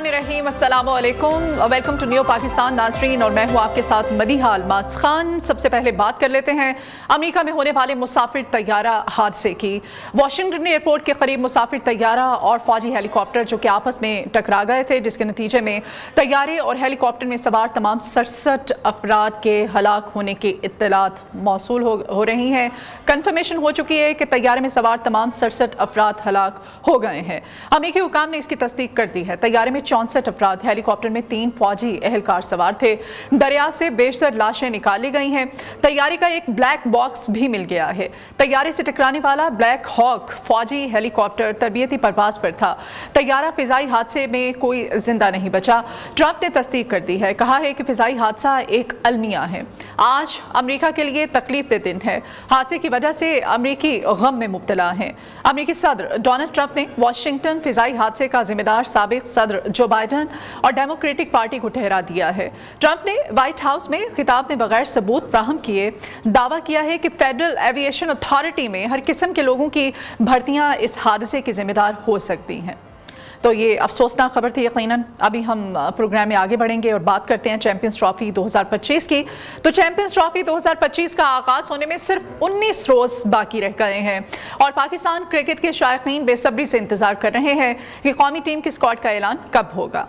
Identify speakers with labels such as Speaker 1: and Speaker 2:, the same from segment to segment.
Speaker 1: बिस्मिल्लाहिर्रहमानिर्रहीम, अस्सलामु अलैकुम, वेलकम टू न्यू पाकिस्तान नाज़रीन। और मैं हूँ आपके साथ मदीहा अलमास खान। सबसे पहले बात कर लेते हैं अमेरिका में होने वाले मुसाफिर तैयारा हादसे की। वाशिंगटन एयरपोर्ट के करीब मुसाफिर तैयारा और फौजी हेलीकॉप्टर जो कि आपस में टकरा गए थे, जिसके नतीजे में तैयारे और हेलीकॉप्टर में सवार तमाम 67 अफराद के हलाक होने की इत्तलात मौसूल हो रही हैं। कन्फर्मेशन हो चुकी है कि तैयारे में सवार तमाम 67 अफराद हलाक हो गए हैं। अमेरिकी हुकाम ने इसकी तस्दीक कर दी है। तैयारे में 64 अफराद, हेलीकॉप्टर में 3 फौजी एहलकार सवार थे। दरिया से बेशतर लाशें निकाली गई हैं। तैयारे का एक ब्लैक बॉक्स भी मिल गया है। तैयारे से टकराने वाला ब्लैक हॉक फौजी हेलीकॉप्टर तरबियती परवाज पर था। तैयारा फिजाई हादसे में कोई जिंदा नहीं बचा। ट्रंप ने तस्दीक कर दी है, कहा है कि फिजाई हादसा एक अलमिया है। आज अमेरिका के लिए तकलीफ दे दिन है। हादसे की वजह से अमेरिकी गम में मुब्तला हैं। अमेरिकी सदर डोनाल्ड ट्रंप ने वाशिंगटन फिजाई हादसे का जिम्मेदार साबिक सदर जो बाइडन और डेमोक्रेटिक पार्टी को ठहरा दिया है। ट्रंप ने व्हाइट हाउस में खिताब में बगैर सबूत फ्राहम किए दावा किया है कि फेडरल एविएशन अथॉरिटी में हर किस्म के लोगों की भर्तियां इस हादसे की जिम्मेदार हो सकती हैं। तो ये अफसोसनाक खबर थी यकीनन। अभी हम प्रोग्राम में आगे बढ़ेंगे और बात करते हैं चैंपियंस ट्रॉफी 2025 की। तो चैंपियंस ट्रॉफी 2025 का आगाज होने में सिर्फ 19 रोज बाकी रह गए हैं और पाकिस्तान क्रिकेट के शायकीन बेसब्री से इंतजार कर रहे हैं कि कौमी टीम की स्क्वाड का ऐलान कब होगा।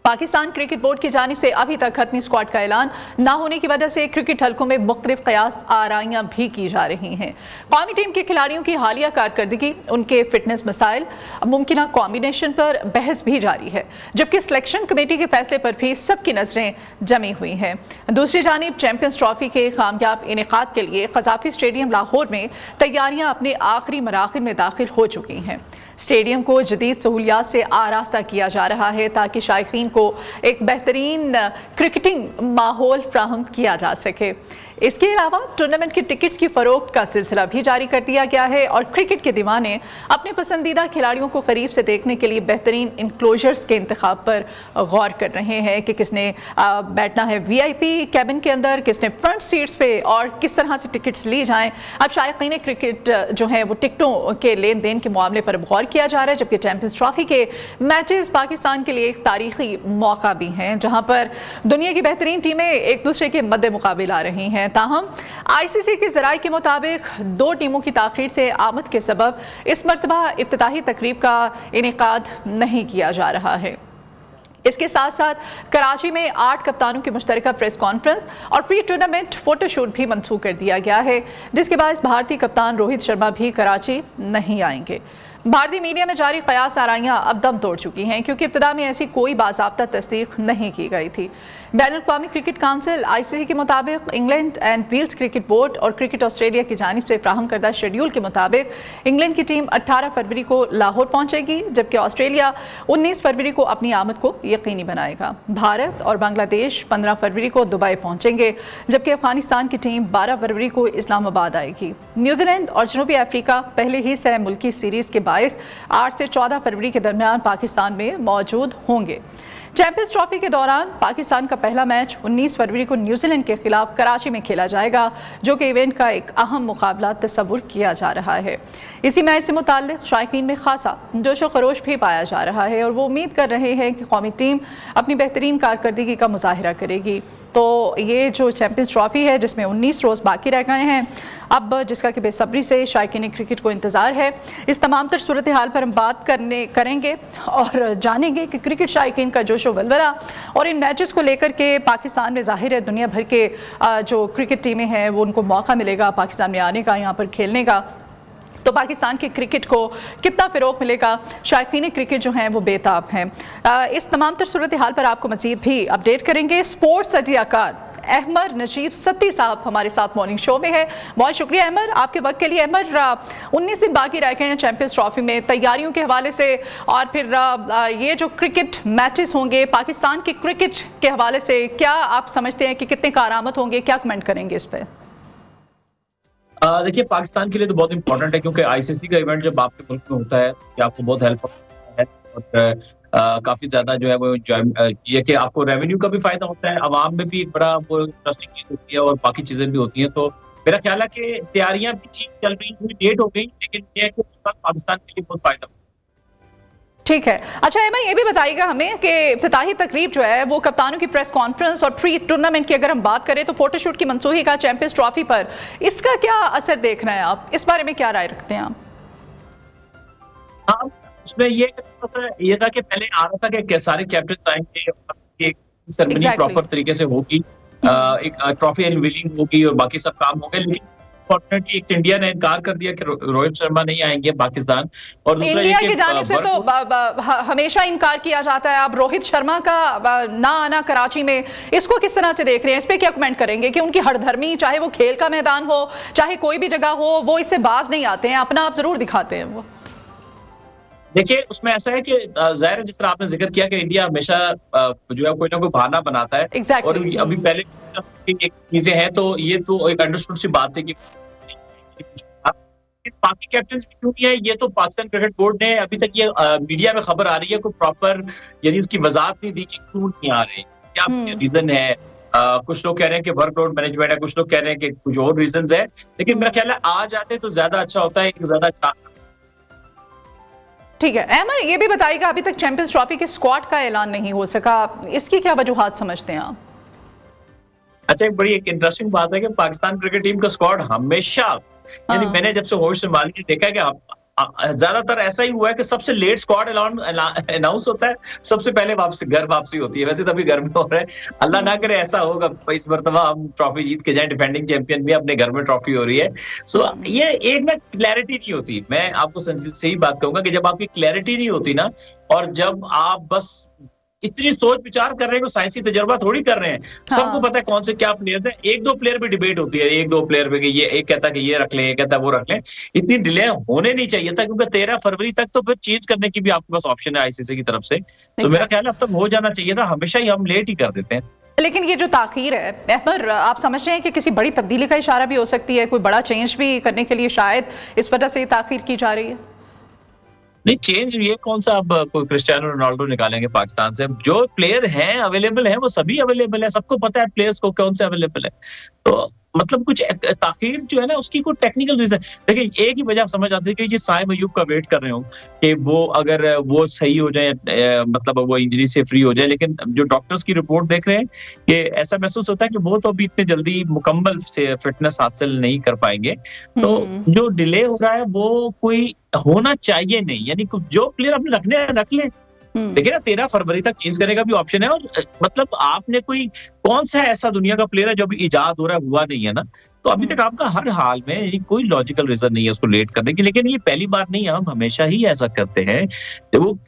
Speaker 1: पाकिस्तान क्रिकेट बोर्ड की जानिब से अभी तक खत्मी स्क्वाड का ऐलान ना होने की वजह से क्रिकेट हलकों में मुख्तलिफ कयास आराइयाँ भी की जा रही हैं। कौमी टीम के खिलाड़ियों की हालिया कारकर्दगी, उनके फिटनेस मसाइल, मुमकिन कॉम्बिनेशन पर बहस भी जारी है, जबकि सिलेक्शन कमेटी के फैसले पर भी सबकी नजरें जमी हुई हैं। दूसरी जानिब चैंपियंस ट्रॉफी के कामयाब इनेकाद के लिए कज़ाफी स्टेडियम लाहौर में तैयारियां अपने आखिरी मराहिल में दाखिल हो चुकी हैं। स्टेडियम को जदीद सहूलियात से आरास्ता किया जा रहा है ताकि शायकीन को एक बेहतरीन क्रिकेटिंग माहौल फ्राहम किया जा सके। इसके अलावा टूर्नामेंट की टिकट्स की फरोख्त का सिलसिला भी जारी कर दिया गया है और क्रिकेट के दीवाने अपने पसंदीदा खिलाड़ियों को करीब से देखने के लिए बेहतरीन इंक्लोजर्स के इंतखाब पर गौर कर रहे हैं कि किसने बैठना है VIP कैबिन के अंदर, किसने फ्रंट सीट्स पे और किस तरह से टिकट्स ली जाएं। अब शायकीन क्रिकेट जो है वो टिकटों के लेन देन के मामले पर गौर किया जा रहा है, जबकि चैंपियंस ट्रॉफी के मैचेस पाकिस्तान के लिए एक तारीखी मौका भी हैं जहाँ पर दुनिया की बेहतरीन टीमें एक दूसरे के मद्दे मुकाबिल आ रही हैं। ताहम ICC के ज़राए के मुताबिक 2 टीमों की ताख़ीर से आमद के सबब इस मरतबा इफ्तिताही तकरीब का इनेकाद नहीं किया जा रहा है। इसके साथ साथ कराची में 8 कप्तानों की मुश्तरका प्रेस कॉन्फ्रेंस और प्री टूर्नामेंट फोटोशूट भी मंसूख कर दिया गया है, जिसके बाद भारतीय कप्तान रोहित शर्मा भी कराची नहीं आएंगे। भारतीय मीडिया में जारी कयास आराइयाँ अब दम तोड़ चुकी हैं क्योंकि इब्तिदा में ऐसी कोई बाज़ाब्ता तस्दीक नहीं की गई थी। बैनुल-अक़वामी क्रिकेट काउंसिल ICC के मुताबिक England and Wales cricket board और क्रिकेट ऑस्ट्रेलिया की जानिब से फ्राहम करदा शेड्यूल के मुताबिक इंग्लैंड की टीम 18 फरवरी को लाहौर पहुंचेगी, जबकि ऑस्ट्रेलिया 19 फरवरी को अपनी आमद को यकीनी बनाएगा। भारत और बांग्लादेश 15 फरवरी को दुबई पहुंचेंगे, जबकि अफगानिस्तान की टीम 12 फरवरी को इस्लामाबाद आएगी। न्यूजीलैंड और जनूबी अफ्रीका पहले ही सह मुल्की सीरीज के 8 से 14 फरवरी के दरमियान पाकिस्तान में मौजूद होंगे। चैंपियंस ट्रॉफी के दौरान पाकिस्तान का पहला मैच 19 फरवरी को न्यूजीलैंड के खिलाफ कराची में खेला जाएगा, जो कि इवेंट का एक अहम मुकाबला तस्वुर किया जा रहा है। इसी मैच से मुताल्लिक शायकीन में खासा जोश व खरोश भी पाया जा रहा है और वो उम्मीद कर रहे हैं कि कौमी टीम अपनी बेहतरीन कारकर्दगी का मुजाहिरा करेगी। तो ये जो चैंपियंस ट्रॉफी है जिसमें 19 रोज़ बाकी रह गए हैं, अब जिसका कि बेसब्री से शायकीन क्रिकेट को इंतज़ार है, इस तमाम तर सूरत हाल पर हम बात करेंगे और जानेंगे कि क्रिकेट शायकीन का जोशो वलवला और इन मैचेस को लेकर के पाकिस्तान में ज़ाहिर है दुनिया भर के जो क्रिकेट टीमें हैं वो उनको मौका मिलेगा पाकिस्तान में आने का, यहाँ पर खेलने का। तो पाकिस्तान के क्रिकेट को कितना फ़रोग़ मिलेगा, शायकीन क्रिकेट जो हैं वो बेताब हैं। इस तमाम तर सूरत हाल पर आपको मज़ीद भी अपडेट करेंगे। स्पोर्ट्स तजियाकार अहमर नजीब सत्ती साहब हमारे साथ मॉर्निंग शो में है। बहुत शुक्रिया अहमर आपके वक्त के लिए। अहमर 19 दिन बाकी रह गए हैं चैंपियंस ट्रॉफी में, तैयारियों के हवाले से और फिर ये जो क्रिकेट मैचेस होंगे पाकिस्तान के क्रिकेट के हवाले से क्या आप समझते हैं कि कितने कारआमद होंगे, क्या कमेंट करेंगे इस पर?
Speaker 2: देखिए पाकिस्तान के लिए तो बहुत इंपॉर्टेंट है क्योंकि ICC का इवेंट जब आपके मुल्क में होता है कि आपको बहुत हेल्प है और काफी ज्यादा जो है वो ये कि आपको रेवेन्यू का भी फायदा होता है, आवाम में भी एक बड़ा वो इंटरेस्टिंग चीज होती है और बाकी चीजें भी होती हैं। तो मेरा ख्याल है कि तैयारियां भी ठीक चल रही, थोड़ी लेट हो गई, लेकिन ये है कि पाकिस्तान के लिए बहुत फायदा।
Speaker 1: ठीक है। अच्छा एमा, ये भी बताइएगा हमें कि इफ्तिताही तकरीब जो है वो कप्तानों की प्रेस कॉन्फ्रेंस और प्री टूर्नामेंट की अगर हम बात करें तो फोटोशूट की मनसूखी का चैंपियंस ट्रॉफी पर, इसका क्या असर देख रहे हैं आप? इस बारे में क्या राय रखते हैं आप?
Speaker 2: हाँ, उसमें ये था कि पहले आ रहा था कि सारे कैप्टन आएंगे और सेरेमनी प्रॉपर तरीके से होगी, एक ट्रॉफी अनवीलिंग होगी और बाकी सब काम होंगे, लेकिन फॉर्चुनेटली एक इंडिया ने इनकार कर दिया कि रोहित शर्मा नहीं आएंगे पाकिस्तान। और दूसरा
Speaker 1: इंडिया की जानिब से तो हमेशा इनकार किया जाता है। अब रोहित शर्मा का ना आना कराची में, इसको किस तरह से देख रहे हैं? इस पे क्या कमेंट करेंगे कि उनकी हरधर्मी, चाहे वो खेल का मैदान हो चाहे कोई भी जगह हो, वो इससे बाज नहीं आते हैं, अपना आप जरूर दिखाते हैं वो।
Speaker 2: देखिए, उसमें ऐसा है कि जाहिर है जिस तरह आपने जिक्र किया कि इंडिया हमेशा जो है कोई ना कोई बहाना बनाता है। और अभी पहले एक चीजें हैं तो ये तो एक अंडरस्टूड सी बात है कि बाकी कैप्टन क्यों नहीं है, ये तो पाकिस्तान क्रिकेट बोर्ड ने अभी तक ये मीडिया में खबर आ रही है, कोई प्रॉपर यानी उसकी वजाहत नहीं दी कि क्यों नहीं आ रहे, क्या रीजन है। कुछ लोग कह रहे हैं कि वर्कलोड मैनेजमेंट है, कुछ लोग कह रहे हैं कि कुछ और रीजंस है, लेकिन मेरा ख्याल है आ जाते तो ज्यादा अच्छा होता है, ज्यादा अच्छा।
Speaker 1: ठीक है अहमद, ये भी बताइएगा अभी तक चैंपियंस ट्रॉफी के स्क्वाड का ऐलान नहीं हो सका, इसकी क्या वजूहात समझते हैं आप?
Speaker 2: अच्छा, एक इंटरेस्टिंग बात है कि पाकिस्तान क्रिकेट टीम का स्क्वाड हमेशा, यानी मैंने जब से होश संभाली देखा कि ज्यादातर ऐसा ही हुआ है कि सबसे लेट स्क्वाड अनाउंस होता है, सबसे पहले घर वापसी होती है। वैसे तो अभी घर में हो रहा है, अल्लाह ना करे ऐसा होगा, इस मरतबा हम ट्रॉफी जीत के जाएं, डिफेंडिंग चैंपियन भी अपने घर में ट्रॉफी हो रही है। सो ये एक ना क्लैरिटी नहीं होती। मैं आपको सही बात कहूंगा कि जब आपकी क्लैरिटी नहीं होती ना, और जब आप बस इतनी सोच विचार कर रहे हैं, साइंसी तजर्बा थोड़ी कर रहे हैं। सबको पता है कौन से क्या प्लेयर्स हैं। एक दो प्लेयर पे डिबेट होती है, एक दो प्लेयर पे, ये एक कहता है कि ये रख लें, एक कहता है वो रख लें। इतनी डिले होने नहीं चाहिए था, क्योंकि 13 फरवरी तक तो फिर चेंज करने की भी आपके पास ऑप्शन है आईसीसी की तरफ से। तो मेरा ख्याल है अब तक हो जाना चाहिए था, हमेशा ही हम लेट ही कर देते हैं।
Speaker 1: लेकिन ये जो ताखीर है अहमद, आप समझते हैं कि किसी बड़ी तब्दीली का इशारा भी हो सकती है, कोई बड़ा चेंज भी करने के लिए शायद इस वजह से ताखीर की जा रही है?
Speaker 2: नहीं, चेंज ये कौन सा अब कोई क्रिस्टियानो रोनाल्डो निकालेंगे पाकिस्तान से? जो प्लेयर हैं अवेलेबल है वो सभी अवेलेबल है, सबको पता है प्लेयर्स को कौन से अवेलेबल है। तो मतलब कुछ ताखीर जो है ना, उसकी कोई टेक्निकल रीजन, देखिए एक ही वजह आप समझ आती है कि ये साइम अयूब का वेट कर रहे हो कि वो अगर वो सही हो जाए, मतलब वो इंजरी से फ्री हो जाए। लेकिन जो डॉक्टर्स की रिपोर्ट देख रहे हैं कि ऐसा महसूस होता है कि वो तो अभी इतने जल्दी मुकम्मल से फिटनेस हासिल नहीं कर पाएंगे। तो जो डिले हो रहा है वो कोई होना चाहिए नहीं, यानी जो प्लेयर अपने रखने रख ले। देखिए ना, 13 फरवरी तक चेंज करने का भी ऑप्शन है। और मतलब आपने कौन सा ऐसा दुनिया का प्लेयर है जो अभी इजाद हो रहा है, हुआ नहीं है ना। तो अभी तक आपका हर हाल में कोई लॉजिकल रीजन नहीं है उसको लेट करने की। लेकिन ये पहली बार नहीं है, हम हमेशा ही ऐसा करते हैं।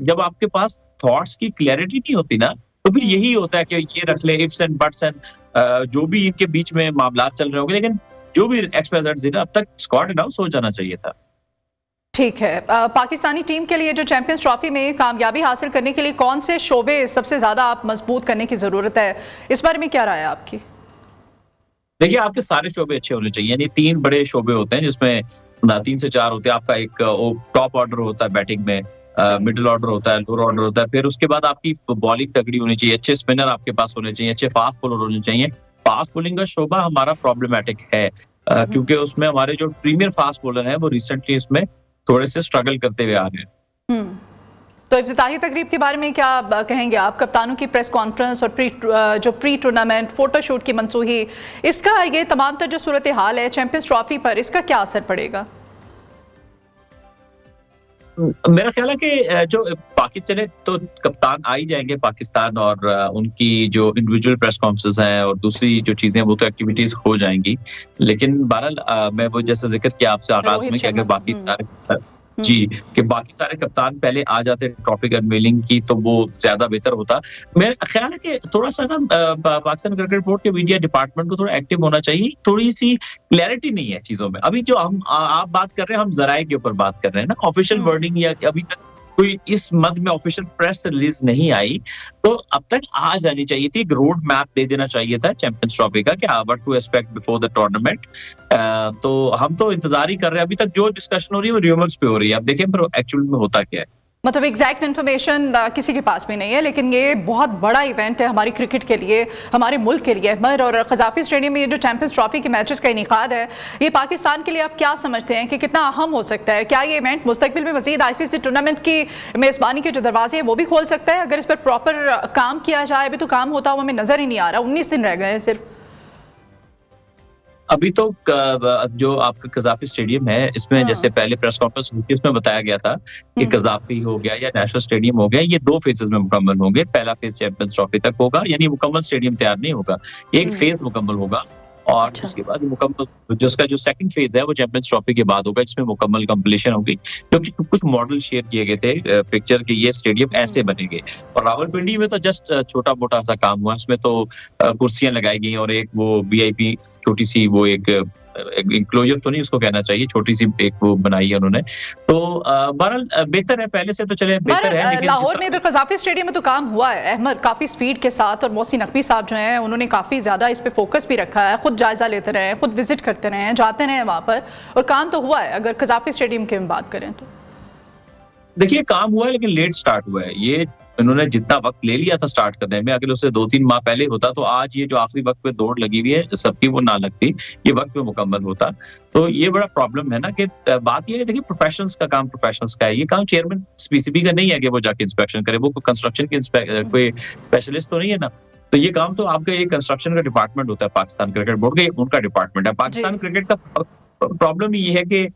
Speaker 2: जब आपके पास थॉट्स की क्लैरिटी नहीं होती ना, तो फिर यही होता है कि ये रख ले, इफ्स एंड बट्स एंड जो भी इनके बीच में मामला चल रहे होंगे। लेकिन जो भी एक्सपेक्टेड अब तक स्क्वाड अनाउंस हो जाना चाहिए था।
Speaker 1: ठीक है, पाकिस्तानी टीम के लिए जो चैंपियंस ट्रॉफी में कामयाबी हासिल करने के लिए कौन से शोबे सबसे ज्यादा आप मजबूत करने की जरूरत है, इस बारे में क्या राय है आपकी?
Speaker 2: देखिए, आपके सारे शोबे अच्छे होने चाहिए। यानी 3 बड़े शोबे होते हैं जिसमें 3 से 4 होते हैं। आपका एक टॉप ऑर्डर होता है बैटिंग में, मिडिल ऑर्डर होता है, लोअर ऑर्डर होता है। फिर उसके बाद आपकी बॉलिंग तगड़ी होनी चाहिए, अच्छे स्पिनर आपके पास होने चाहिए, अच्छे फास्ट बॉलर होने चाहिए। फास्ट बॉलिंग का शोबा हमारा प्रॉब्लमेटिक है, क्योंकि उसमें हमारे जो प्रीमियर फास्ट बॉलर हैं वो रिसेंटली इसमें थोड़े से स्ट्रगल करते हुए आ रहे हैं।
Speaker 1: तो इफ्तिताही तकरीब के बारे में क्या कहेंगे आप? कप्तानों की प्रेस कॉन्फ्रेंस और जो प्री टूर्नामेंट फोटोशूट की मनसूखी, इसका ये तमाम जो सूरत हाल है चैंपियंस ट्रॉफी पर, इसका क्या असर पड़ेगा?
Speaker 2: मेरा ख्याल है कि जो बाकी चले तो कप्तान आ ही जाएंगे पाकिस्तान, और उनकी जो इंडिविजुअल प्रेस कॉन्फ्रेंस हैं और दूसरी जो चीजें वो तो एक्टिविटीज हो जाएंगी। लेकिन बहरहाल मैं वो जैसा जिक्र किया आपसे आगाज में कि अगर बाकी सारे कि बाकी सारे कप्तान पहले आ जाते ट्रॉफी अनवीलिंग की तो वो ज्यादा बेहतर होता। मेरा ख्याल है कि थोड़ा सा ना पाकिस्तान क्रिकेट बोर्ड के मीडिया डिपार्टमेंट को थोड़ा एक्टिव होना चाहिए। थोड़ी सी क्लैरिटी नहीं है चीजों में। अभी जो आप बात कर रहे हैं, हम जराए के ऊपर बात कर रहे हैं ना, ऑफिशियल वर्डिंग या अभी तक कोई इस मद में ऑफिशियल प्रेस रिलीज नहीं आई। तो अब तक आ जानी चाहिए थी, एक रोड मैप दे देना चाहिए था चैंपियंस ट्रॉफी का, क्या what to expect before the tournament. तो हम तो इंतजार ही कर रहे हैं। अभी तक जो डिस्कशन हो रही है वो र्यूमर्स पे हो रही है। अब देखें फिर एक्चुअल में होता क्या है।
Speaker 1: मतलब एग्जैक्ट इन्फॉर्मेशन किसी के पास भी नहीं है, लेकिन ये बहुत बड़ा इवेंट है हमारी क्रिकेट के लिए, हमारे मुल्क के लिए। अहमद, और कज़ाफ़ी स्टेडियम में ये जो चैंपियंस ट्रॉफी के मैचेस का इनेकाद है, ये पाकिस्तान के लिए आप क्या समझते हैं कि कितना अहम हो सकता है? क्या ये इवेंट मुस्तकबिल में मज़ीद ICC टूर्नामेंट की मेज़बानी के जो दरवाजे हैं वो भी खोल सकता है, अगर इस पर प्रॉपर काम किया जाए? अभी तो काम होता हुआ हमें नज़र ही नहीं आ रहा, 19 दिन रह गए हैं सिर्फ।
Speaker 2: अभी तो जो आपका कज़ाफ़ी स्टेडियम है, इसमें जैसे पहले प्रेस कॉन्फ्रेंस हुई थी, उसमें बताया गया था कि कज़ाफ़ी हो गया या नेशनल स्टेडियम हो गया, ये 2 फेजेस में मुकम्मल होंगे। पहला फेज चैंपियंस ट्रॉफी तक होगा, यानी मुकम्मल स्टेडियम तैयार नहीं होगा, एक फेज मुकम्मल होगा और उसके बाद मुकम्मल जो उसका जो सेकंड फेज है वो चैंपियंस ट्रॉफी के बाद होगा, इसमें मुकम्मल कंप्लीशन होगी। क्योंकि कुछ मॉडल शेयर किए गए थे पिक्चर के, ये स्टेडियम ऐसे बनेंगे, और रावलपिंडी में तो जस्ट छोटा मोटा सा काम हुआ, उसमें तो कुर्सियां लगाई गई और एक वो VIP छोटी सी वो एक इंक्लोजर तो नहीं उसको कहना चाहिए, छोटी सी एक वो बनाई है उन्होंने। तो बहरहाल बेहतर है, पहले से तो चले बेहतर है। लेकिन
Speaker 1: लाहौर में इधर कज़ाफ़ी स्टेडियम में तो काम हुआ है अहमद, काफी स्पीड के साथ, और मोहसिन नकवी साहब जो हैं उन्होंने काफी ज्यादा इस पे फोकस भी रखा है, खुद जायजा लेते रहे, खुद विजिट करते रहे, जाते रहे वहां पर, और काम तो हुआ है। अगर कज़ाफ़ी स्टेडियम की हम बात करें तो
Speaker 2: देखिए काम हुआ है, लेकिन लेट स्टार्ट हुआ है। ये इन्होंने जितना वक्त ले लिया था स्टार्ट करने में, अगर उससे 2-3 माह पहले होता तो आज ये जो आखिरी वक्त पे दौड़ लगी हुई है सबकी वो ना लगती, ये वक्त पे मुकम्मल होता। तो ये बड़ा प्रॉब्लम है ना कि बात ये है, देखिए प्रोफेशनल्स का काम प्रोफेशनल्स का है, ये काम चेयरमैन PCB का नहीं है कि वो जाके इंस्पेक्शन करे, वो कंस्ट्रक्शन के कोई स्पेशलिस्ट तो नहीं है ना। तो ये काम तो आपका एक कंस्ट्रक्शन का डिपार्टमेंट होता है, पाकिस्तान क्रिकेट बोर्ड का उनका डिपार्टमेंट है। पाकिस्तान क्रिकेट का प्रॉब्लम ये है कि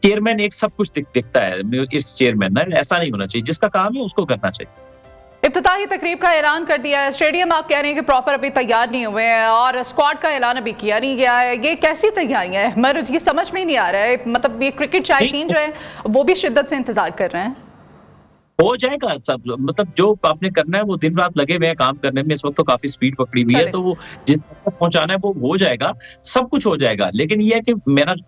Speaker 2: चेयरमैन एक सब कुछ दिखता है, इस चेयरमैन ना, ऐसा नहीं होना चाहिए, जिसका काम है उसको करना चाहिए।
Speaker 1: इफ्तिताही तकरीब का ऐलान कर दिया है, स्टेडियम आप कह रहे हैं कि प्रॉपर अभी तैयार नहीं हुए हैं, और स्क्वाड का ऐलान अभी किया नहीं गया है, ये कैसी तैयारियां हैं? मर्ज ये समझ में ही नहीं आ रहा है। मतलब ये क्रिकेट शायकीन जो है वो भी शिद्दत से इंतजार कर रहे हैं।
Speaker 2: हो जाएगा सब, मतलब जो आपने करना है वो दिन रात लगे हुए हैं काम करने में, इस वक्त तो काफी स्पीड पकड़ी हुई है, तो वो जिस तक पहुंचाना है वो हो जाएगा, सब कुछ हो जाएगा। लेकिन ये है कि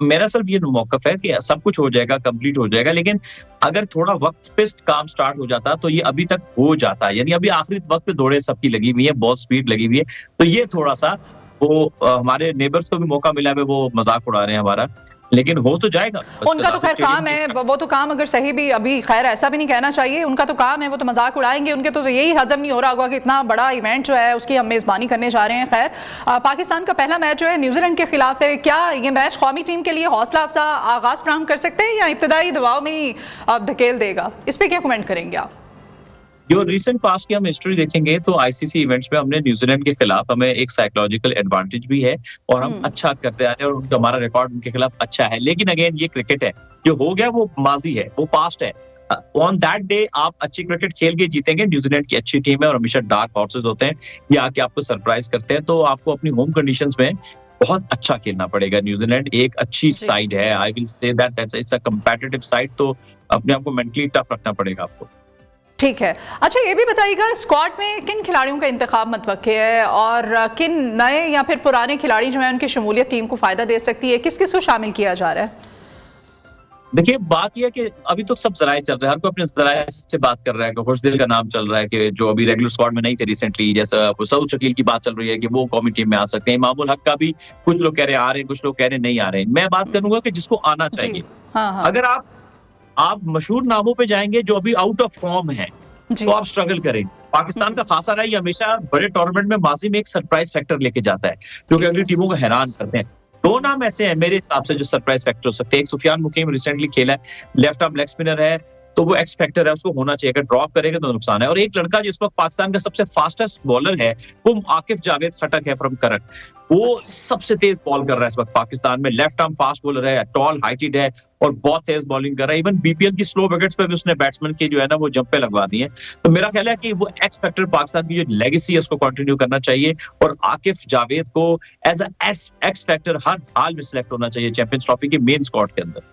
Speaker 2: मेरा सिर्फ ये मौकफ है कि सब कुछ हो जाएगा, कंप्लीट हो जाएगा, लेकिन अगर थोड़ा वक्त पे काम स्टार्ट हो जाता तो ये अभी तक हो जाता। यानी अभी आखिरी वक्त पे दौड़े सबकी लगी हुई है, बहुत स्पीड लगी हुई है, तो ये थोड़ा सा वो हमारे नेबर्स को भी मौका मिला है, वो मजाक उड़ा रहे हैं हमारा, लेकिन हो तो जाएगा।
Speaker 1: उनका तो खैर काम है, वो तो काम अगर सही भी, अभी खैर ऐसा भी नहीं कहना चाहिए, उनका तो काम है, वो तो मजाक उड़ाएंगे, उनके तो यही हजम नहीं हो रहा होगा कि इतना बड़ा इवेंट जो है उसकी हम मेजबानी करने जा रहे हैं। खैर पाकिस्तान का पहला मैच जो है न्यूजीलैंड के खिलाफ है, क्या ये मैच कौमी टीम के लिए हौसला अफजा आगाज फराहम कर सकते हैं या इब्तदाई दबाव में ही धकेल देगा? इस पर क्या कमेंट करेंगे आप?
Speaker 2: जो रिसेंट पास्ट की हम हिस्ट्री देखेंगे तो ICC इवेंट्स में हमने न्यूजीलैंड के खिलाफ हमें एक साइकोलॉजिकल एडवांटेज भी है, और हम अच्छा करते आ रहे हैं, और हमारा रिकॉर्ड उनके खिलाफ अच्छा है। लेकिन अगेन ये क्रिकेट है, जो हो गया वो माजी है, वो पास्ट है। ऑन दैट डे आप अच्छी क्रिकेट खेल के जीतेंगे, न्यूजीलैंड की अच्छी टीम है और हमेशा डार्क हॉर्सेस होते हैं, ये आके आपको सरप्राइज करते हैं, तो आपको अपनी होम कंडीशंस में बहुत अच्छा खेलना पड़ेगा। न्यूजीलैंड एक अच्छी साइड है, I will say that it's a competitive side, तो अपने आप को मेंटली टफ रखना पड़ेगा आपको।
Speaker 1: ठीक है, अच्छा ये भी बताइएगा स्क्वाड में किन खिलाड़ियों का इंतखाब मुतवक्के है, और किन नए या फिर पुराने खिलाड़ी जो है उनकी शमूलियत टीम को फायदा दे सकती है? किस किस को शामिल किया जा रहा है?
Speaker 2: देखिए बात यह है कि अभी तो सब जराए चल रहे हैं, हर कोई अपने जराए से बात कर रहा है। खुशदिल का नाम चल रहा है कि जो अभी रेगुलर स्क्वाड में नहीं थे रिसेंटली, जैसा सऊद शकील की बात चल रही है कि वो कौमी टीम में आ सकते हैं। इमामुल हक का भी कुछ लोग कह रहे हैं आ रहे हैं, कुछ लोग कह रहे हैं नहीं आ रहे हैं। मैं बात करूंगा कि जिसको आना चाहिए। अगर आप मशहूर नामों पे जाएंगे जो अभी आउट ऑफ फॉर्म है तो आप स्ट्रगल करें। पाकिस्तान का खासा रहा, ये हमेशा बड़े टूर्नामेंट में माजी में एक सरप्राइज फैक्टर लेके जाता है, क्योंकि अगली टीमों को हैरान करते हैं। 2 नाम ऐसे हैं मेरे हिसाब से जो सरप्राइज फैक्टर हो सकते हैं। एक सुफियान मुकीम रिसेंटली खेला है, लेफ्ट आर्म लेग स्पिनर है, तो वो एक्स फैक्टर है, उसको होना चाहिए। अगर ड्रॉप करेगा तो नुकसान है। और एक लड़का जिस वक्त पाकिस्तान का सबसे फास्टेस्ट बॉलर है वो आकिफ जावेद खटक है फ्रॉम करक, वो सबसे तेज बॉल कर रहा है इस वक्त पाकिस्तान में। लेफ्ट आर्म फास्ट बॉलर है, टॉल हाइटेड है और बहुत तेज बॉलिंग कर रहा है। इवन BPL की स्लो विकेट्स पे भी उसने बैट्समैन की जो है ना वो जंपे लगवा दी है। तो मेरा ख्याल है कि वो एक्स फैक्टर पाकिस्तान की जो लेगेसी है उसको कंटिन्यू करना चाहिए, और आकिफ जावेद को एज एक्स फैक्टर हर हाल में सिलेक्ट होना चाहिए चैंपियंस ट्रॉफी के मेन स्क्वाड के अंदर।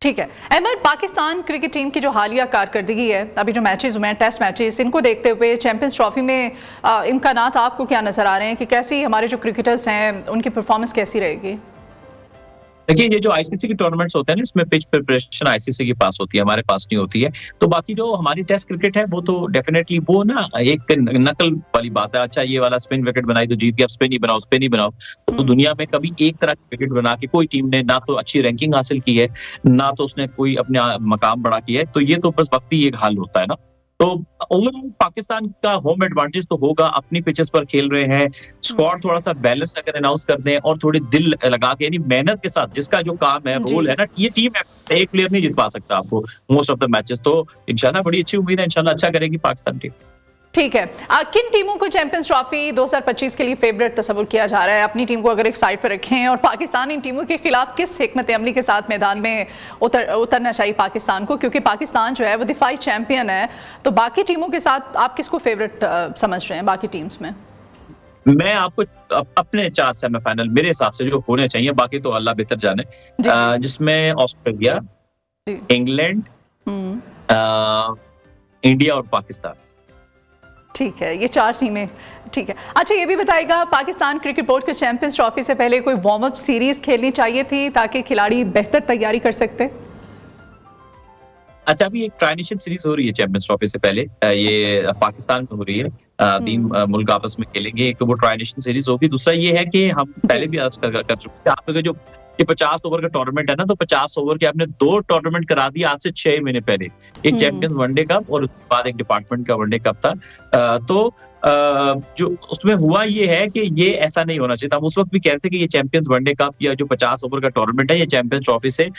Speaker 1: ठीक है अहमद, पाकिस्तान क्रिकेट टीम की जो हालिया कारकर्दगी है, अभी जो मैचेस हुए हैं टेस्ट मैचेस, इनको देखते हुए चैंपियंस ट्रॉफी में इम्कानात आपको क्या नजर आ रहे हैं कि कैसी हमारे जो क्रिकेटर्स हैं उनकी परफॉर्मेंस कैसी रहेगी?
Speaker 2: देखिए ये जो आईसीसी की टूर्नामेंट्स होते हैं ना, इसमें पिच प्रिपरेशन आईसीसी के पास होती है, हमारे पास नहीं होती है। तो बाकी जो हमारी टेस्ट क्रिकेट है वो तो डेफिनेटली वो ना एक नकल वाली बात है। अच्छा ये वाला स्पिन विकेट बनाई तो जीत गया, स्पिन ही बनाओ, स्पिन ही बनाओ। तो दुनिया में कभी एक तरह की विकेट बना के कोई टीम ने ना तो अच्छी रैंकिंग हासिल की है, ना तो उसने कोई अपने मकाम बढ़ा किया है। तो ये तो बस वक्ती एक हाल होता है ना। तो ओवरऑल पाकिस्तान का होम एडवांटेज तो होगा, अपनी पिचेस पर खेल रहे हैं, स्क्वाड थोड़ा सा बैलेंस अगर अनाउंस कर दें और थोड़ी दिल लगा के, यानी मेहनत के साथ, जिसका जो काम है, रोल है ना, ये टीम है, एक प्लेयर नहीं जीत पा सकता आपको मोस्ट ऑफ द मैचेस। तो इंशाल्लाह बड़ी अच्छी उम्मीद है, इंशाल्लाह अच्छा करेगी पाकिस्तान टीम।
Speaker 1: ठीक है, किन टीमों को चैंपियंस ट्रॉफी 2025 के लिए फेवरेट तस्वुर किया जा रहा है? अपनी टीम को अगर एक साइड पर रखें, और पाकिस्तान इन टीमों के खिलाफ किस हिकमत अमली के साथ मैदान में उतरना चाहिए पाकिस्तान को, क्योंकि पाकिस्तान जो है वो दिफाई चैंपियन है। तो बाकी टीमों के साथ आप किसको फेवरेट समझ रहे हैं बाकी टीम्स में?
Speaker 2: मैं आपको अपने 4 सेमीफाइनल मेरे हिसाब से जो होने चाहिए, बाकी तो अल्लाह बेहतर जाने, जिसमें ऑस्ट्रेलिया, इंग्लैंड, इंडिया और पाकिस्तान।
Speaker 1: ठीक है, ये 4 टीमें। ठीक है, अच्छा ये भी बताइएगा, पाकिस्तान क्रिकेट बोर्ड को चैंपियंस ट्रॉफी से पहले कोई वार्म अप सीरीज खेलनी चाहिए थी ताकि खिलाड़ी बेहतर तैयारी कर सकते?
Speaker 2: अच्छा, अभी एक ट्राई नेशन सीरीज हो रही है चैंपियंस ट्रॉफी से पहले, ये पाकिस्तान में हो रही है। 3 मुल्क आपस में खेलेंगे। एक तो वो ट्राई नेशन सीरीज होगी, दूसरा ये है कि हम पहले भी आज कर चुके हैं, आप जो ये 50 ओवर का टूर्नामेंट है ना, तो 50 ओवर के आपने 2 टूर्नामेंट करा दिया आज से 6 महीने पहले। एक चैंपियंस वनडे कप और उसके बाद एक डिपार्टमेंट का वनडे कप था। तो जो उसमें हुआ ये है कि ये ऐसा नहीं होना चाहिए था। हम उस वक्त भी कह रहे थे कि ये चैंपियंस वनडे कप या जो 50 ओवर का टूर्नामेंट है, ये चैंपियंस ट्रॉफी से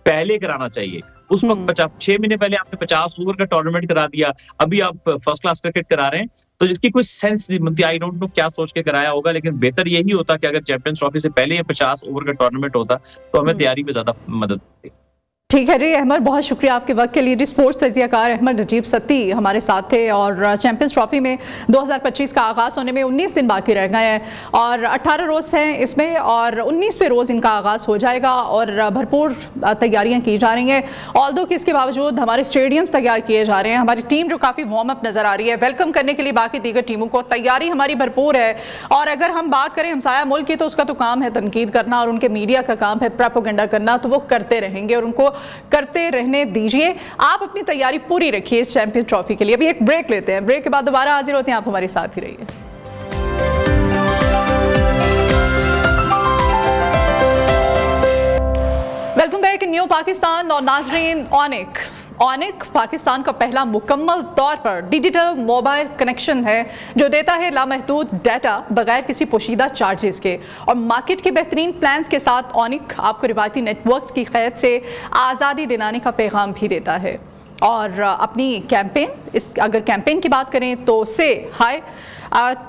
Speaker 2: पहले कराना चाहिए। उस वक्त 6 महीने पहले आपने 50 ओवर का टूर्नामेंट करा दिया, अभी आप फर्स्ट क्लास क्रिकेट करा रहे हैं, तो जिसकी कोई सेंस नहीं बनती। आई डोंट नो क्या सोच के कराया होगा, लेकिन बेहतर यही होता कि अगर चैंपियंस ट्रॉफी से पहले ये 50 ओवर का टूर्नामेंट होता तो हमें तैयारी में ज्यादा मदद मिलती।
Speaker 1: ठीक है जी अहमद, बहुत शुक्रिया आपके वक्त के लिए जी। स्पोर्ट्स तजियाकार अहमद नजीब सत्ती हमारे साथ थे। और चैंपियंस ट्रॉफी में 2025 का आगाज़ होने में 19 दिन बाकी रह गए हैं और 18 रोज़ हैं इसमें, और 19वें रोज़ इनका आगाज़ हो जाएगा और भरपूर तैयारियां की जा रही हैं। ऑल्दो कि इसके बावजूद हमारे स्टेडियम्स तैयार किए जा रहे हैं, हमारी टीम जो काफ़ी वार्म अप नज़र आ रही है वेलकम करने के लिए बाकी दीगर टीमों को, तैयारी हमारी भरपूर है। और अगर हम बात करें हमसाया मुल्क की, तो उसका तो काम है तनकीद करना और उनके मीडिया का काम है प्रोपेगेंडा करना, तो वो करते रहेंगे और उनको करते रहने दीजिए। आप अपनी तैयारी पूरी रखिए इस चैंपियन ट्रॉफी के लिए। अभी एक ब्रेक लेते हैं, ब्रेक के बाद दोबारा हाजिर होते हैं, आप हमारे साथ ही रहिए। Welcome back in new Pakistan. और नाजरीन, ऑनिक पाकिस्तान का पहला मुकम्मल तौर पर डिजिटल मोबाइल कनेक्शन है जो देता है लामहदूद डाटा बगैर किसी पोशीदा चार्जेस के। और मार्केट के बेहतरीन प्लान्स के साथ ऑनिक आपको रिवायती नेटवर्क्स की क़ैद से आज़ादी दिलाने का पैगाम भी देता है। और अपनी कैंपेन, अगर कैंपेन की बात करें तो से हाई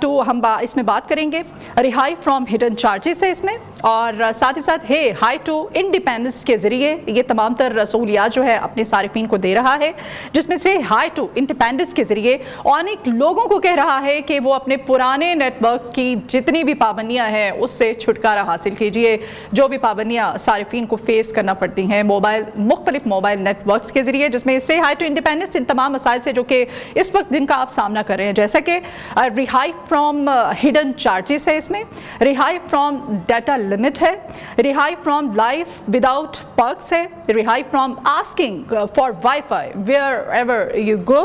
Speaker 1: तो हम इसमें बात करेंगे रिहाई फ्रॉम हिडन चार्जेस है इसमें, और साथ ही साथ हे हाई टू इंडिपेंडेंस के ज़रिए ये तमाम तर रसूलियात जो है अपने सारिफीन को दे रहा है, जिसमें से हाई टू इंडिपेंडेंस के ज़रिए ऑनिक लोगों को कह रहा है कि वो अपने पुराने नेटवर्क की जितनी भी पाबंदियाँ हैं उससे छुटकारा हासिल कीजिए। जो भी पाबंदियाँ सारिफीन को फेस करना पड़ती हैं मुख्तलिफ मोबाइल नेटवर्क के ज़रिए, जिसमें से हाई टू इंडिपेंडेंस इन तमाम मसाइल से जो कि इस वक्त जिनका आप सामना कर रहे हैं, जैसा कि रिहाई फ्रॉम हिडन चार्जेस है इसमें, रिहाई फ्रॉम डाटा लिमिट है, रिहाई फ्रॉम लाइफ विदाउट पर्क्स है, रिहाई from asking for wifi wherever you go,